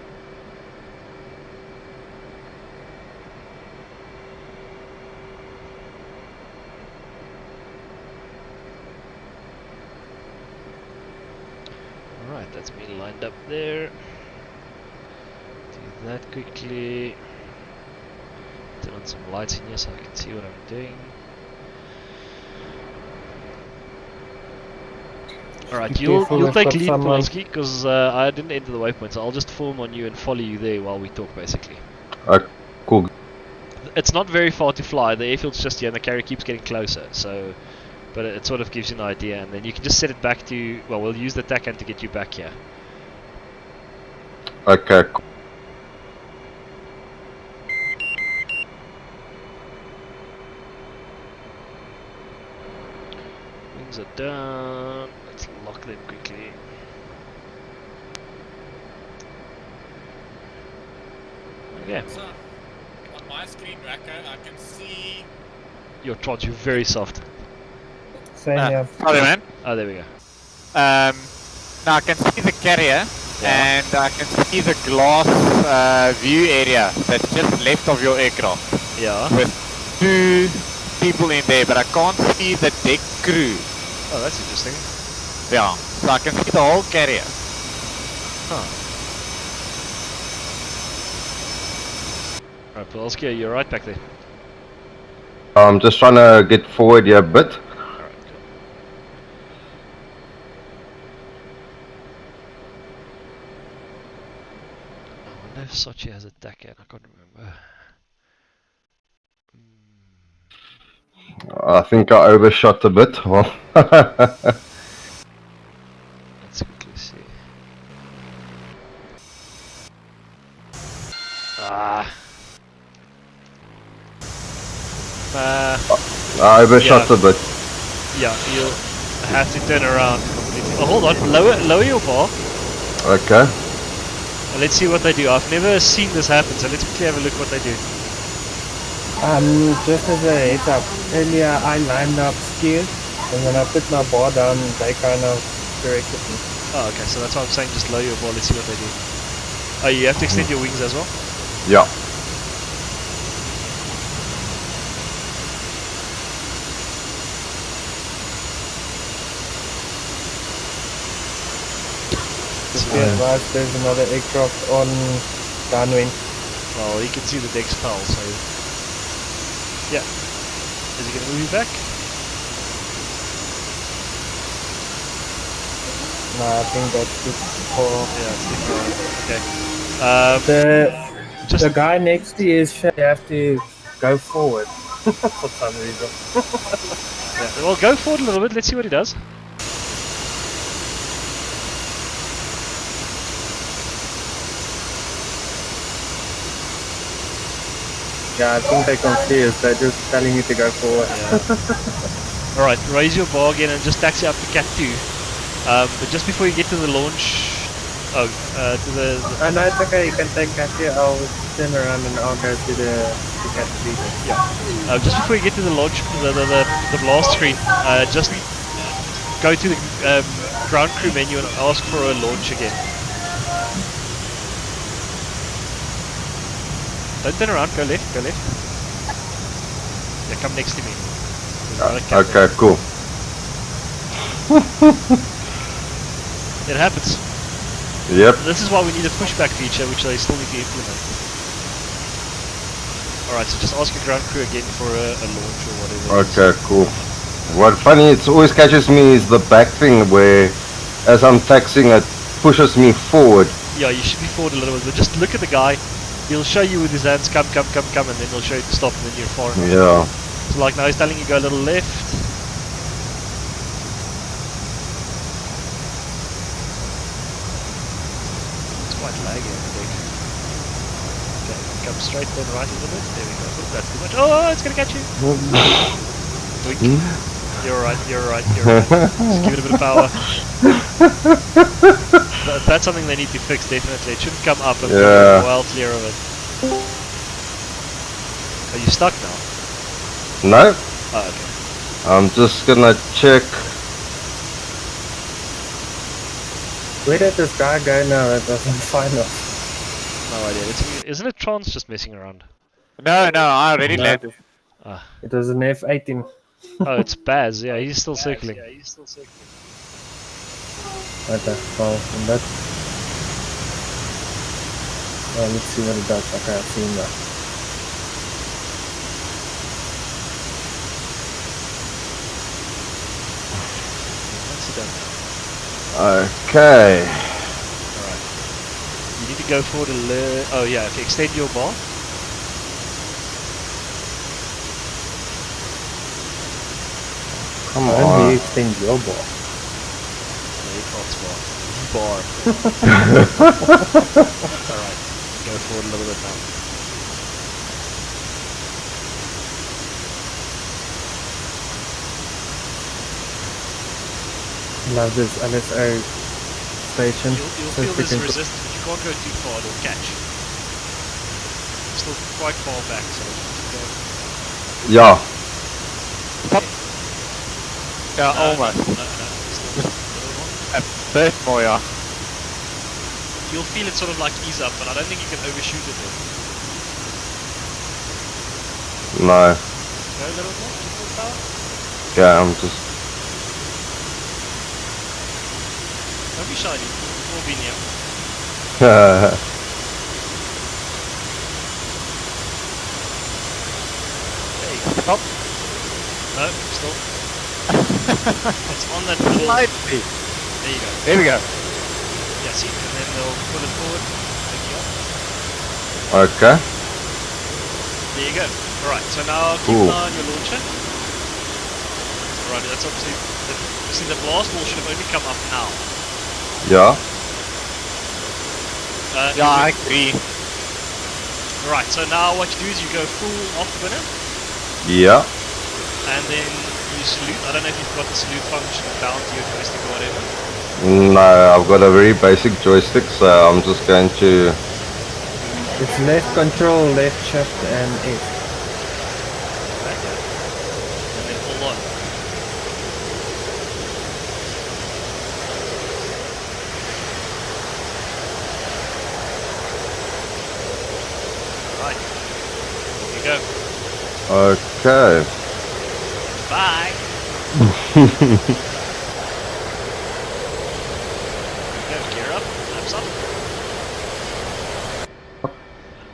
Alright, that's me lined up there. Do that quickly. Turn on some lights in here so I can see what I'm doing. Alright, you'll take lead, Polonsky, because I didn't enter the waypoint, so I'll just form on you and follow you there while we talk, basically. Cool. It's not very far to fly, the airfield's just here and the carrier keeps getting closer, so... But it sort of gives you an idea, and then you can just set it back to... Well, we'll use the TACAN to get you back here. Okay, cool. Wings are down. Let's lock them quickly. Okay. So, on my screen tracker, I can see. Your trot, you're very soft. Same here. Sorry, man. Oh, there we go. Now I can see the carrier, Yeah. and I can see the glass view area that's just left of your aircraft. Yeah. With 2 people in there, but I can't see the deck crew. Oh, that's interesting. Yeah, so I can see the whole carrier. Huh. Alright, Pulaski, you're right back there. I'm just trying to get forward here a bit. Alright, cool. I wonder if Sochi has a deck yet. I can't remember. I think I overshot a bit. Well, Let's quickly see. Ah. I overshot a bit. Yeah, you'll have to turn around completely. Oh, hold on. Lower your bar. Okay. And let's see what they do. I've never seen this happen, so let's quickly have a look what they do. Just as a heads up, earlier I lined up skewed, and when I put my bar down, they kind of corrected me. Oh, okay, so that's why I'm saying just lower your bar. Let's see what they do. Oh, you have to extend your wings as well? Yeah. Just be advised, there's another aircraft on downwind. Well, you can see the deck's foul, so... Yeah. Is he going to move you back? No, I think that's just for... Yeah, it's too far. Okay. The guy next to you should have to go forward for some reason. Yeah, well, go forward a little bit. Let's see what he does. Yeah, I think they're confused. They're just telling you to go forward. Yeah. Alright, raise your bar again and just taxi up to Cat 2. But just before you get to the launch... Oh, to the... No, it's okay. You can take Cassia. I'll turn around and I'll go to the Cat 3. Yeah. Just before you get to the launch, the blast screen, just go to the ground crew menu and ask for a launch again. Don't turn around, go left, go left. Yeah, come next to me. Okay, cool. It happens. Yep. This is why we need a pushback feature, which they still need to implement. Alright, so just ask your ground crew again for a launch or whatever. Okay, cool. What funny, it always catches me is the back thing where, as I'm taxing, it pushes me forward. Yeah, you should be forward a little bit, but just look at the guy. He'll show you with his hands, come, and then he'll show you to stop, and then you're far enough. Yeah. So like now he's telling you go a little left. It's quite laggy, I think. Okay, come straight, then right a little bit. There we go. Oh, that's too much. Oh, it's gonna catch you. Weak. You're right. Just give it a bit of power. That's something they need to fix, definitely. It shouldn't come up and be well clear of it. Are you stuck now? No. Oh, okay. I'm just gonna check. Where did this guy go now? That doesn't find us. No idea. Isn't it Trans just messing around? No, I already landed. Ah. It was an F-18. Oh, it's Baz. Yeah, he's still circling. Okay, well, and that... Oh, let's see what it does. Okay, I've seen that. Okay. Alright. You need to go forward a little... Oh yeah, okay, extend your bar. Come Why on. don't you extend your bar? Bar. Alright, go forward a little bit now. Love this LSO station. You'll feel this resistance, but you can't go too far, it'll catch. still quite far back, so Yeah. Yeah, no, almost. No, still a little more. A bit more, yeah. You'll feel it sort of like ease up, but I don't think you can overshoot it then. No. Go a little more, full power. Yeah, I'm just. Don't be shy, dude. We've all been here. Stop. No, still. It's on that little... Slightly. There you go. There we go. Yeah, see? And then they'll pull it forward. Take you up. Okay. There you go. Alright, so now keep Cool. an eye on your launcher. Alright, that's obviously... See, the blast wall should have only come up now. Yeah. Yeah, I agree. Right, so now what you do is you go full afterburner. Yeah. And then you salute. I don't know if you've got the salute function down to your joystick or whatever. No, I've got a very basic joystick, so I'm just going to. It's left control, left shift, and F. Okay. And then hold on. Right. Here you go. Okay. Bye. Go, gear up, flaps up.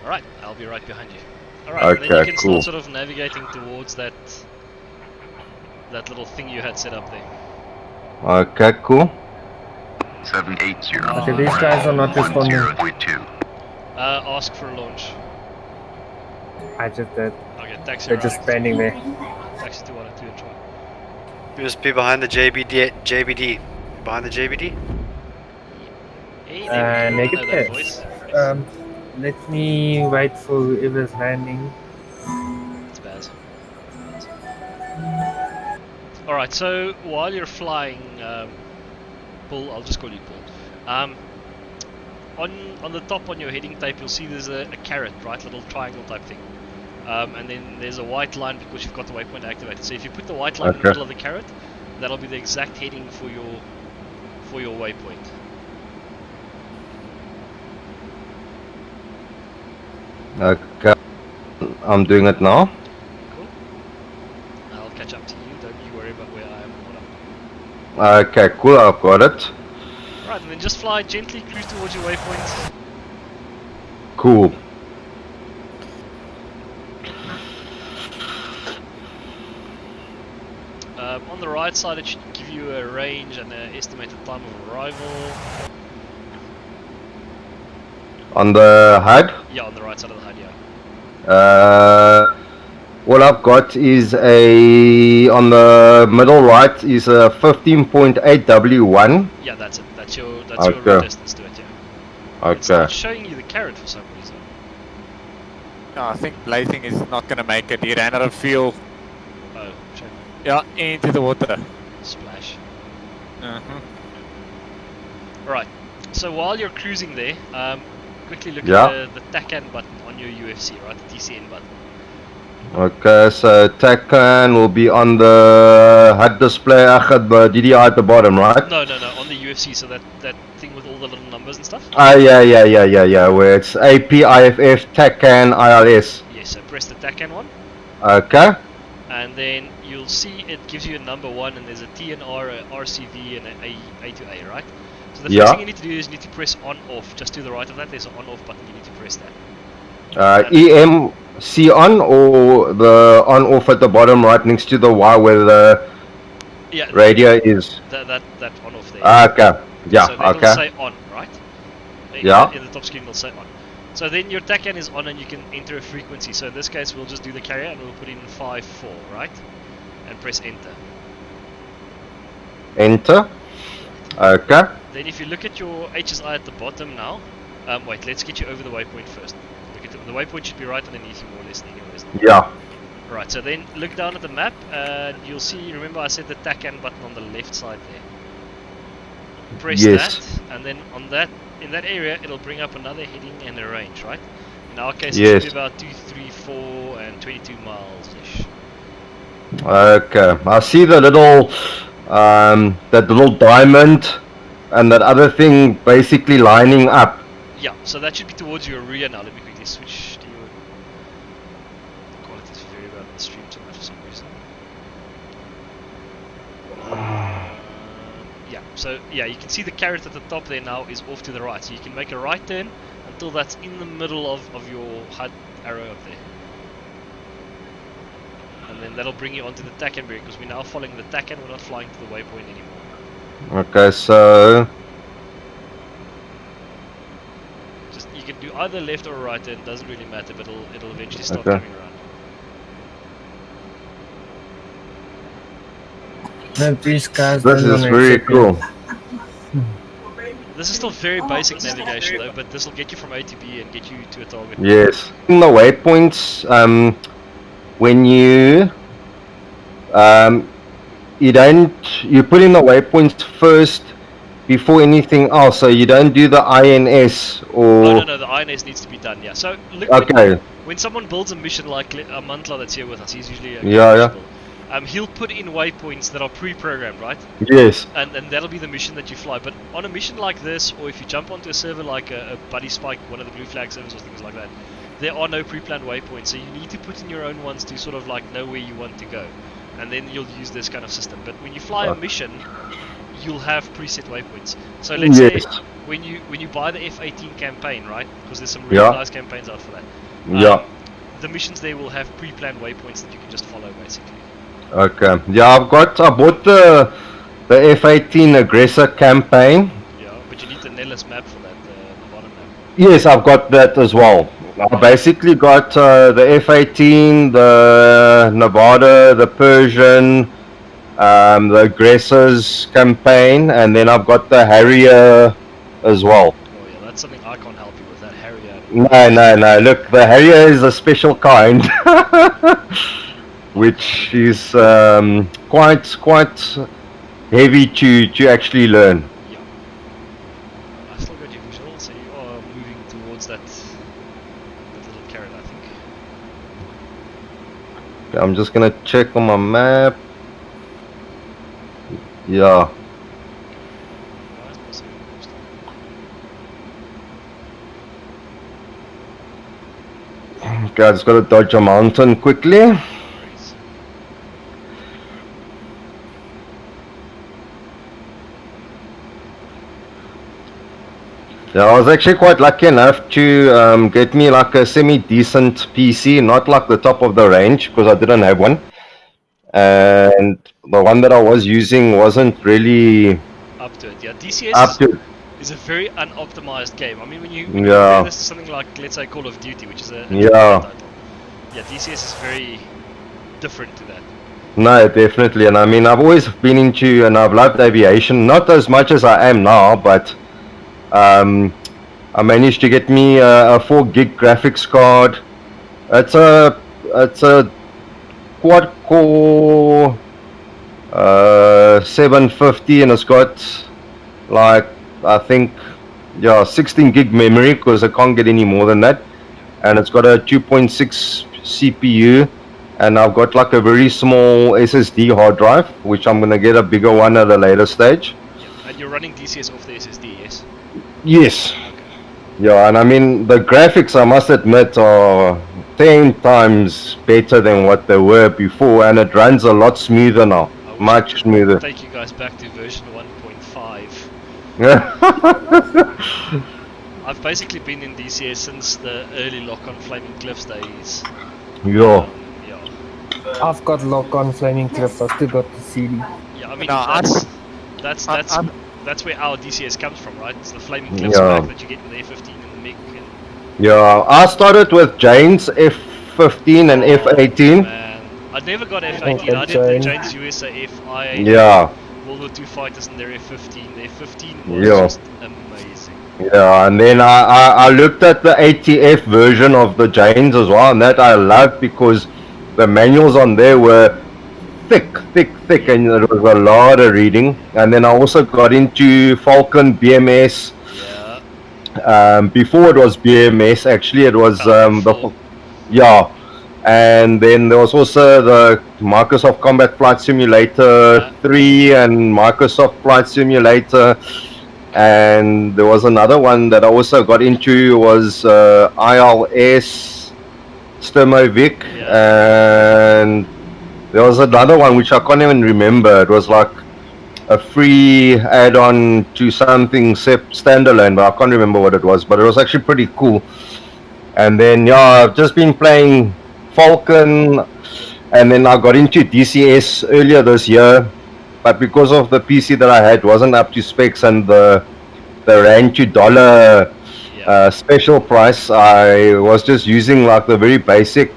Alright, I'll be right behind you. Alright, then you Okay, can cool. start sort of navigating towards that little thing you had set up there. Okay, cool. 780. Okay, these guys are not responding. 10.2. Ask for a launch. I just did. Okay, taxi They're just right. standing there. Taxi to 102 and try. You must be behind the JBD. Behind the JBD? Hey, there we go. I know that Negative. voice. Let me wait for whoever's landing. It's bad. Alright, so while you're flying, Paul, I'll just call you Paul. On the top on your heading tape, you'll see there's a carrot, right? Little triangle type thing. And then there's a white line because you've got the waypoint activated. So if you put the white line in the Okay. middle of the carrot, that'll be the exact heading for your waypoint. Okay. I'm doing it now. Cool. I'll catch up to you. Don't you worry about where I am and what I'm. Okay, cool. I've got it. Right, and then just fly gently, cruise towards your waypoint. Cool. On the right side, it should give you a range and an estimated time of arrival. On the HUD. Yeah, on the right side of the HUD, yeah. All I've got is on the middle right is a 15.8 W1. Yeah, that's it. That's your Okay. route distance to it, yeah. It's Okay. not showing you the carrot for some reason. No, I think blazing is not gonna make it. He ran out of fuel. Oh, check. Yeah, into the water. Splash. Uh-huh. Alright, so while you're cruising there, quickly look Yeah. at the TACAN button on your UFC, right? The TCN button. Okay, so TACAN will be on the HUD display. The DDI at the bottom, right? No, on the UFC, so that thing with all the little numbers and stuff? Yeah. Where it's AP, IFF, TACAN, ILS. Yes, so press the TACAN one, Okay. and then you'll see it gives you a number 1, and there's a TNR, a RCV, and a to A, right? So the Yeah. first thing you need to do is you need to press on-off. Just to the right of that, there's an on-off button, you need to press that. EMC on or the on off at the bottom right next to the Y where the Yeah, radio is. that on-off there. Okay. Yeah, So then it'll okay. say on, right? Yeah. In the top screen it'll say on. So then your TACAN is on and you can enter a frequency. So in this case we'll just do the carrier and we'll put in 5-4, right? And press enter. Enter. Okay. Then if you look at your HSI at the bottom now, wait, let's get you over the waypoint first. Look at the waypoint should be right underneath you more or less anyways. Yeah. Right, so then look down at the map and you'll see, remember I said the TACAN button on the left side there. Press Yes. that, and then on that, in that area it'll bring up another heading and a range, right? In our case, Yes. it should be about 2, 3, 4, and 22 miles ish. Okay, I see the little, that little diamond, and that other thing basically lining up. Yeah, so that should be towards your rear now. Let me quickly switch to your. The quality's very bad on the stream too much for some reason. Yeah, so yeah, you can see the carrot at the top there now is off to the right. So you can make a right turn until that's in the middle of your HUD arrow up there. And then that'll bring you onto the TACAN bearing because we're now following the TACAN, we're not flying to the waypoint anymore. Okay, so Just you can do either left or right turn, doesn't really matter, but it'll eventually start Okay. coming around. No, these guys this don't is wanna very accept cool. This is still very basic navigation though, but this will get you from A to B and get you to a target. Yes. In the waypoints, when you you put in the waypoints first before anything else, so you don't do the INS or. No, the INS needs to be done, yeah. So look, Okay. when someone builds a mission like a Mantla that's here with us, he's usually a Yeah. he'll put in waypoints that are pre-programmed, right? Yes. And that'll be the mission that you fly. But on a mission like this, or if you jump onto a server like a Buddy Spike, one of the blue flag servers or things like that, there are no pre-planned waypoints. So you need to put in your own ones to sort of like know where you want to go. And then you'll use this kind of system. But when you fly a mission, you'll have preset waypoints. So let's say when you buy the F-18 campaign, right? Because there's some really nice campaigns out for that. The missions there will have pre-planned waypoints that you can just follow, basically. Okay. Yeah, I bought the F-18 aggressor campaign. Yeah, but you need the Nellis map for that, the bottom map. Yes, I've got that as well. I basically got the F-18, the Nevada, the Persian, the aggressors campaign, and then I've got the Harrier as well. Oh yeah, that's something I can't help you with, that Harrier. No. Look, the Harrier is a special kind. Which is quite heavy to actually learn. Yeah. I still got your visual, so you are moving towards that little carrot, I think. Okay, I'm just gonna check on my map. Yeah. Okay, I just gotta dodge a mountain quickly. Yeah, I was actually quite lucky enough to get me like a semi-decent PC, not like the top of the range, because I didn't have one. And the one that I was using wasn't really up to it. Yeah, DCS up to it. is a very unoptimized game. I mean, when you Yeah. compare this to something like, let's say, Call of Duty, which is a Yeah. title. Yeah, DCS is very different to that. No, definitely. And I mean, I've always been into, and I've loved aviation, not as much as I am now, but I managed to get me a 4 gig graphics card. It's a quad core 750, and it's got like, I think, 16 gig memory, because I can't get any more than that. And it's got a 2.6 CPU, and I've got like a very small SSD hard drive, which I'm gonna get a bigger one at a later stage. Yeah. And you're running DCS off the SSD, yes? Yes. Yeah, and I mean, the graphics, I must admit, are 10 times better than what they were before, and it runs a lot smoother now. Much smoother. Take you guys back to version 1.5. I've basically been in DCS since the early lock-on Flaming Cliffs days. Yeah. I've got lock on Flaming Cliff, I still got the CD. Yeah, I mean, No, that's where our DCS comes from, right? It's the Flaming Cliffs Yeah. pack that you get with the F-15 and the MiG. And Yeah, I started with Jane's F-15 and F-18. Man, I never got F-18, I did the Jane's USAF, I-18, Yeah. World War II fighters and their F-15. The F-15 was Yeah. just amazing. Yeah, and then I looked at the ATF version of the Janes as well, and that I loved because the manuals on there were thick, and it was a lot of reading. And then I also got into Falcon BMS, Before it was BMS, actually, it was before. yeah. And then there was also the Microsoft Combat Flight Simulator 3 and Microsoft Flight Simulator. And there was another one that I also got into was ILS Sturmovik. And there was another one which I can't even remember. It was like a free add-on to something standalone, but I can't remember what it was. But it was actually pretty cool. And then yeah, I've just been playing Falcon, and then I got into DCS earlier this year, but because of the PC that I had wasn't up to specs and the rand to dollar special price, I was just using like the very basic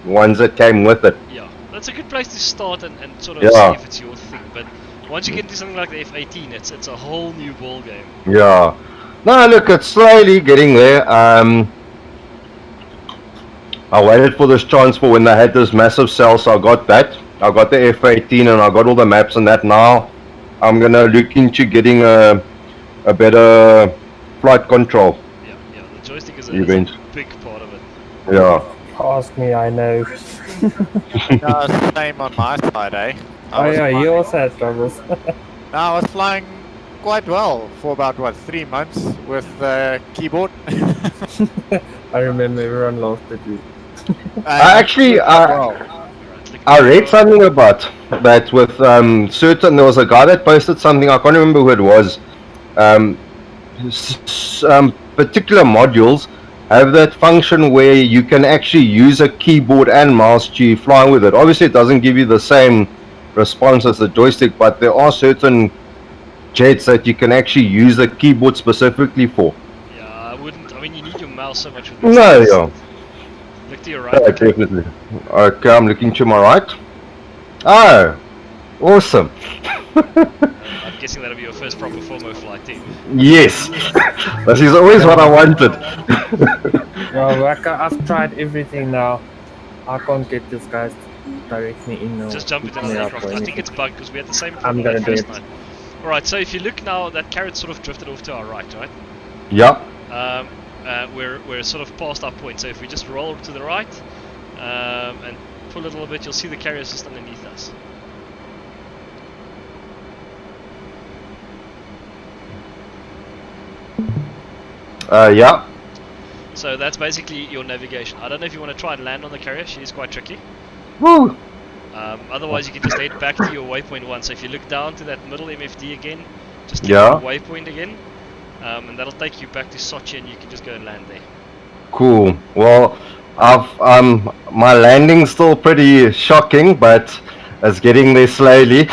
ones that came with it. Yeah, that's a good place to start and sort of Yeah. see if it's your thing. But once you get into something like the F-18, it's a whole new ball game. Yeah. No, look, it's slowly getting there. I waited for this chance for when they had this massive sale, so I got that. I got the F-18 and I got all the maps and that. Now I'm gonna look into getting a better flight control. Yeah, the joystick is a big part of it. Yeah. Ask me, I know. Same on my side, eh? Oh yeah, you also had troubles. No, I was flying quite well for about, 3 months with the keyboard. I remember everyone laughed at you. I read something about that with certain. There was a guy that posted something. I can't remember who it was. Particular modules have that function where you can actually use a keyboard and mouse to fly with it. Obviously, it doesn't give you the same response as the joystick, but there are certain jets that you can actually use the keyboard specifically for. Yeah, I wouldn't. I mean, you need your mouse so much with this. No, yeah. Look to your right. Yeah, definitely. Okay, I'm looking to my right. Oh, awesome. I'm guessing that'll be your first proper FOMO flight too. Yes. This is always what I wanted. No, I've tried everything now. I can't get this guy to direct me in. Just jump into the aircraft. I think it's bugged because we had the same I'm problem gonna that do first it. night. Alright, so if you look now, that carrot sort of drifted off to our right, right? Yeah. We're sort of past our point, so if we just roll to the right and pull a little bit, you'll see the carrier's just underneath us. Yeah. So that's basically your navigation. I don't know if you want to try and land on the carrier, she is quite tricky. Woo. Otherwise you can just head back to your waypoint 1. So if you look down to that middle MFD again, just click Yeah. on waypoint again, and that'll take you back to Sochi and you can just go and land there. Cool. Well, my landing's still pretty shocking, but it's getting there slowly.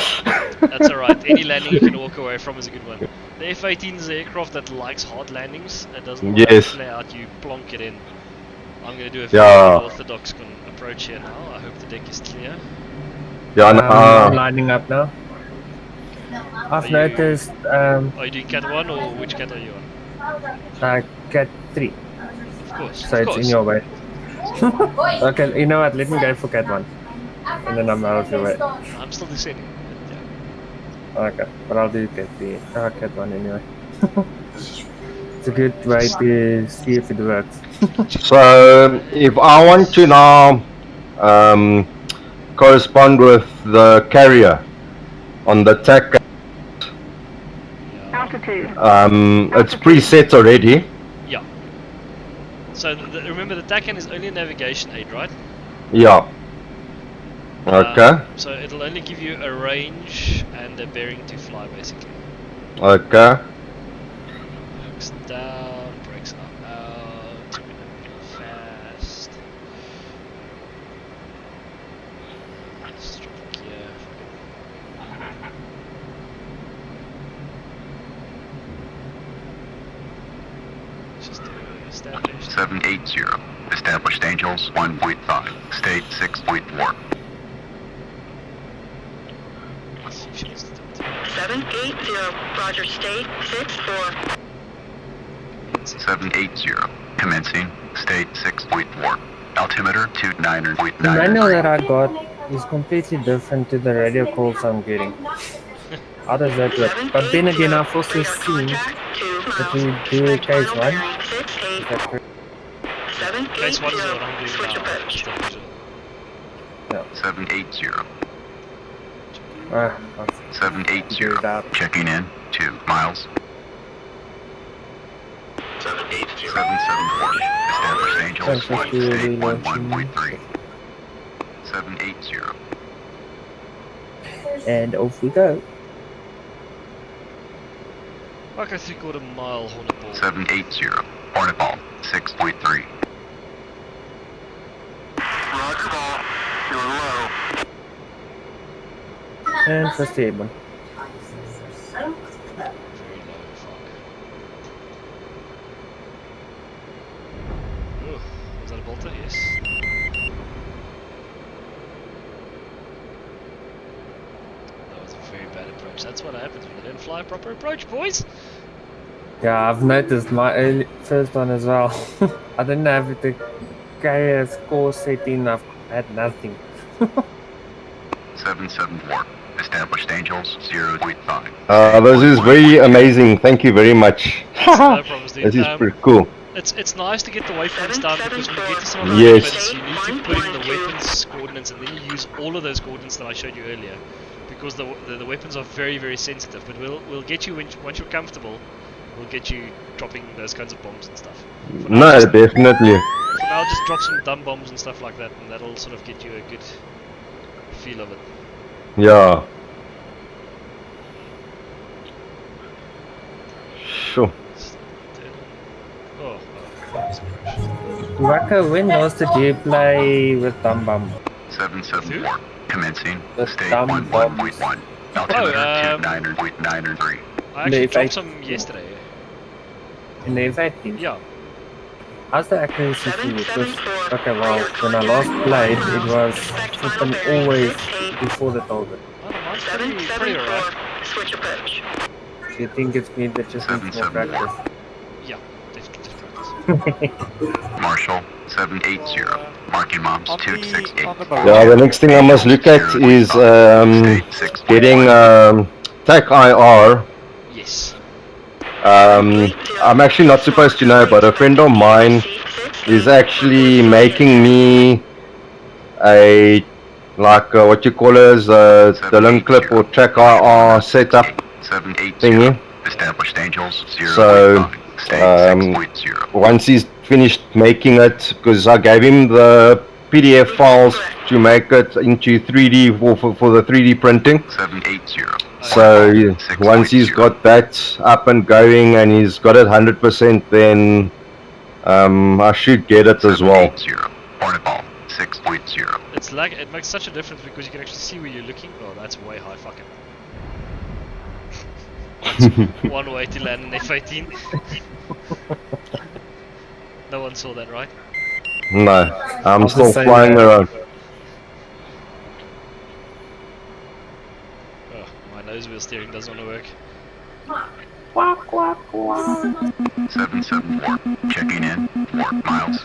That's alright, any landing you can walk away from is a good one. The F-18 is an aircraft that likes hard landings, it doesn't want to Yes. flare out, you plonk it in. I'm going to do a Yeah. very orthodox approach here now, I hope the deck is clear. Yeah. I'm lining up now. I've noticed Are you doing Cat 1 or which Cat are you on? Cat 3. Of course, So it's in your way. Okay, you know what? Let me go for Cat 1. And then I'm out of your way. I'm still descending. Okay, but I'll do Cat 3. Cat 1 anyway. It's a good way to see if it works. So if I want to now correspond with the carrier on the TAC, it's preset already. Yeah. So remember the TACAN is only a navigation aid, right? Yeah. Okay. So it'll only give you a range and a bearing to fly basically. Okay. Brakes down, brakes up, out, we're gonna go fast. Let's drop a gear. Just establish. 780. Established Angels 1.5. State 6.4. 780, Roger, state 6-4. 780. Commencing. State 6.4. Altimeter 29.9. The manual that I got is completely different to the radio calls I'm getting. How does that work? But then again, I've also seen But we do case 1. Is that correct? Case 1 is what I'm doing Switch now. approach. Just to measure. 780. I'll 780. figure it out. Checking in. 2 miles. 774. Established Angels. 750 11.3. 780. And off we go. Like a 3/4 mile Hornet ball. 780. Hornet ball. 6.3. Roger ball. You're low. And first table. Very low, fuck. Oh, was that a bolter? Yes. That was a very bad approach. That's what happens when you don't fly a proper approach, boys! Yeah, I've noticed my first one as well. I didn't have the carrier score setting. I've had nothing. 774. Established Angels. 0.5. This is very amazing. Thank you very much. No problems, dude. This is pretty cool. It's nice to get the waypoints down because when you get to some of the Yes. weapons, you need to put in the weapons coordinates and then you use all of those coordinates that I showed you earlier. Because the weapons are very, very sensitive. But we'll get you once you're comfortable. We'll get you dropping those kinds of bombs and stuff. For now, No, definitely. For now, just drop some dumb bombs and stuff like that, and that'll sort of get you a good feel of it. Yeah. Sure. Oh, Waka, when was did you play with Dumb Bum? 774. Commencing. The Stage dumb 11.1. Altimeter um, 29.93. I actually if I- dropped some yesterday. In the event? Yeah. How's the accuracy for you? Because, okay, well, when I last played, it was flipping always before the target. I don't know, mine's pretty alright. Switch approach. Do you think it's me that just needs more 774. practice? Yeah, definitely practice. Marshall. 780. Marking moms. 268. Yeah, the next thing I must look at is getting TAC IR. Yes. I'm actually not supposed to know, but a friend of mine is actually making me a what you call as the link clip or TAC IR setup 780. thingy. Established Angels. 0.5. So Stage 6.0. once he's finished making it, because I gave him the PDF files to make it into 3D for the 3D printing. 780. So once he's got that up and going and he's got it 100%, then I should get it as well. 780. Hornet ball. 6.0. It's like it makes such a difference because you can actually see where you're looking. Oh, that's way high, fucking. That's one way to land an F-18. No one saw that, right? No, I'm Of the still same flying level. around. Oh, my nose wheel steering doesn't want to work. 774. Checking in. 4 miles.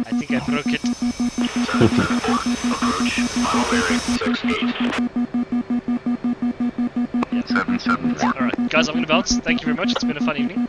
I think I broke it. 774. Approach. Mile bearing 68. 774. Alright, guys, I'm gonna bounce. Thank you very much. It's been a fun evening.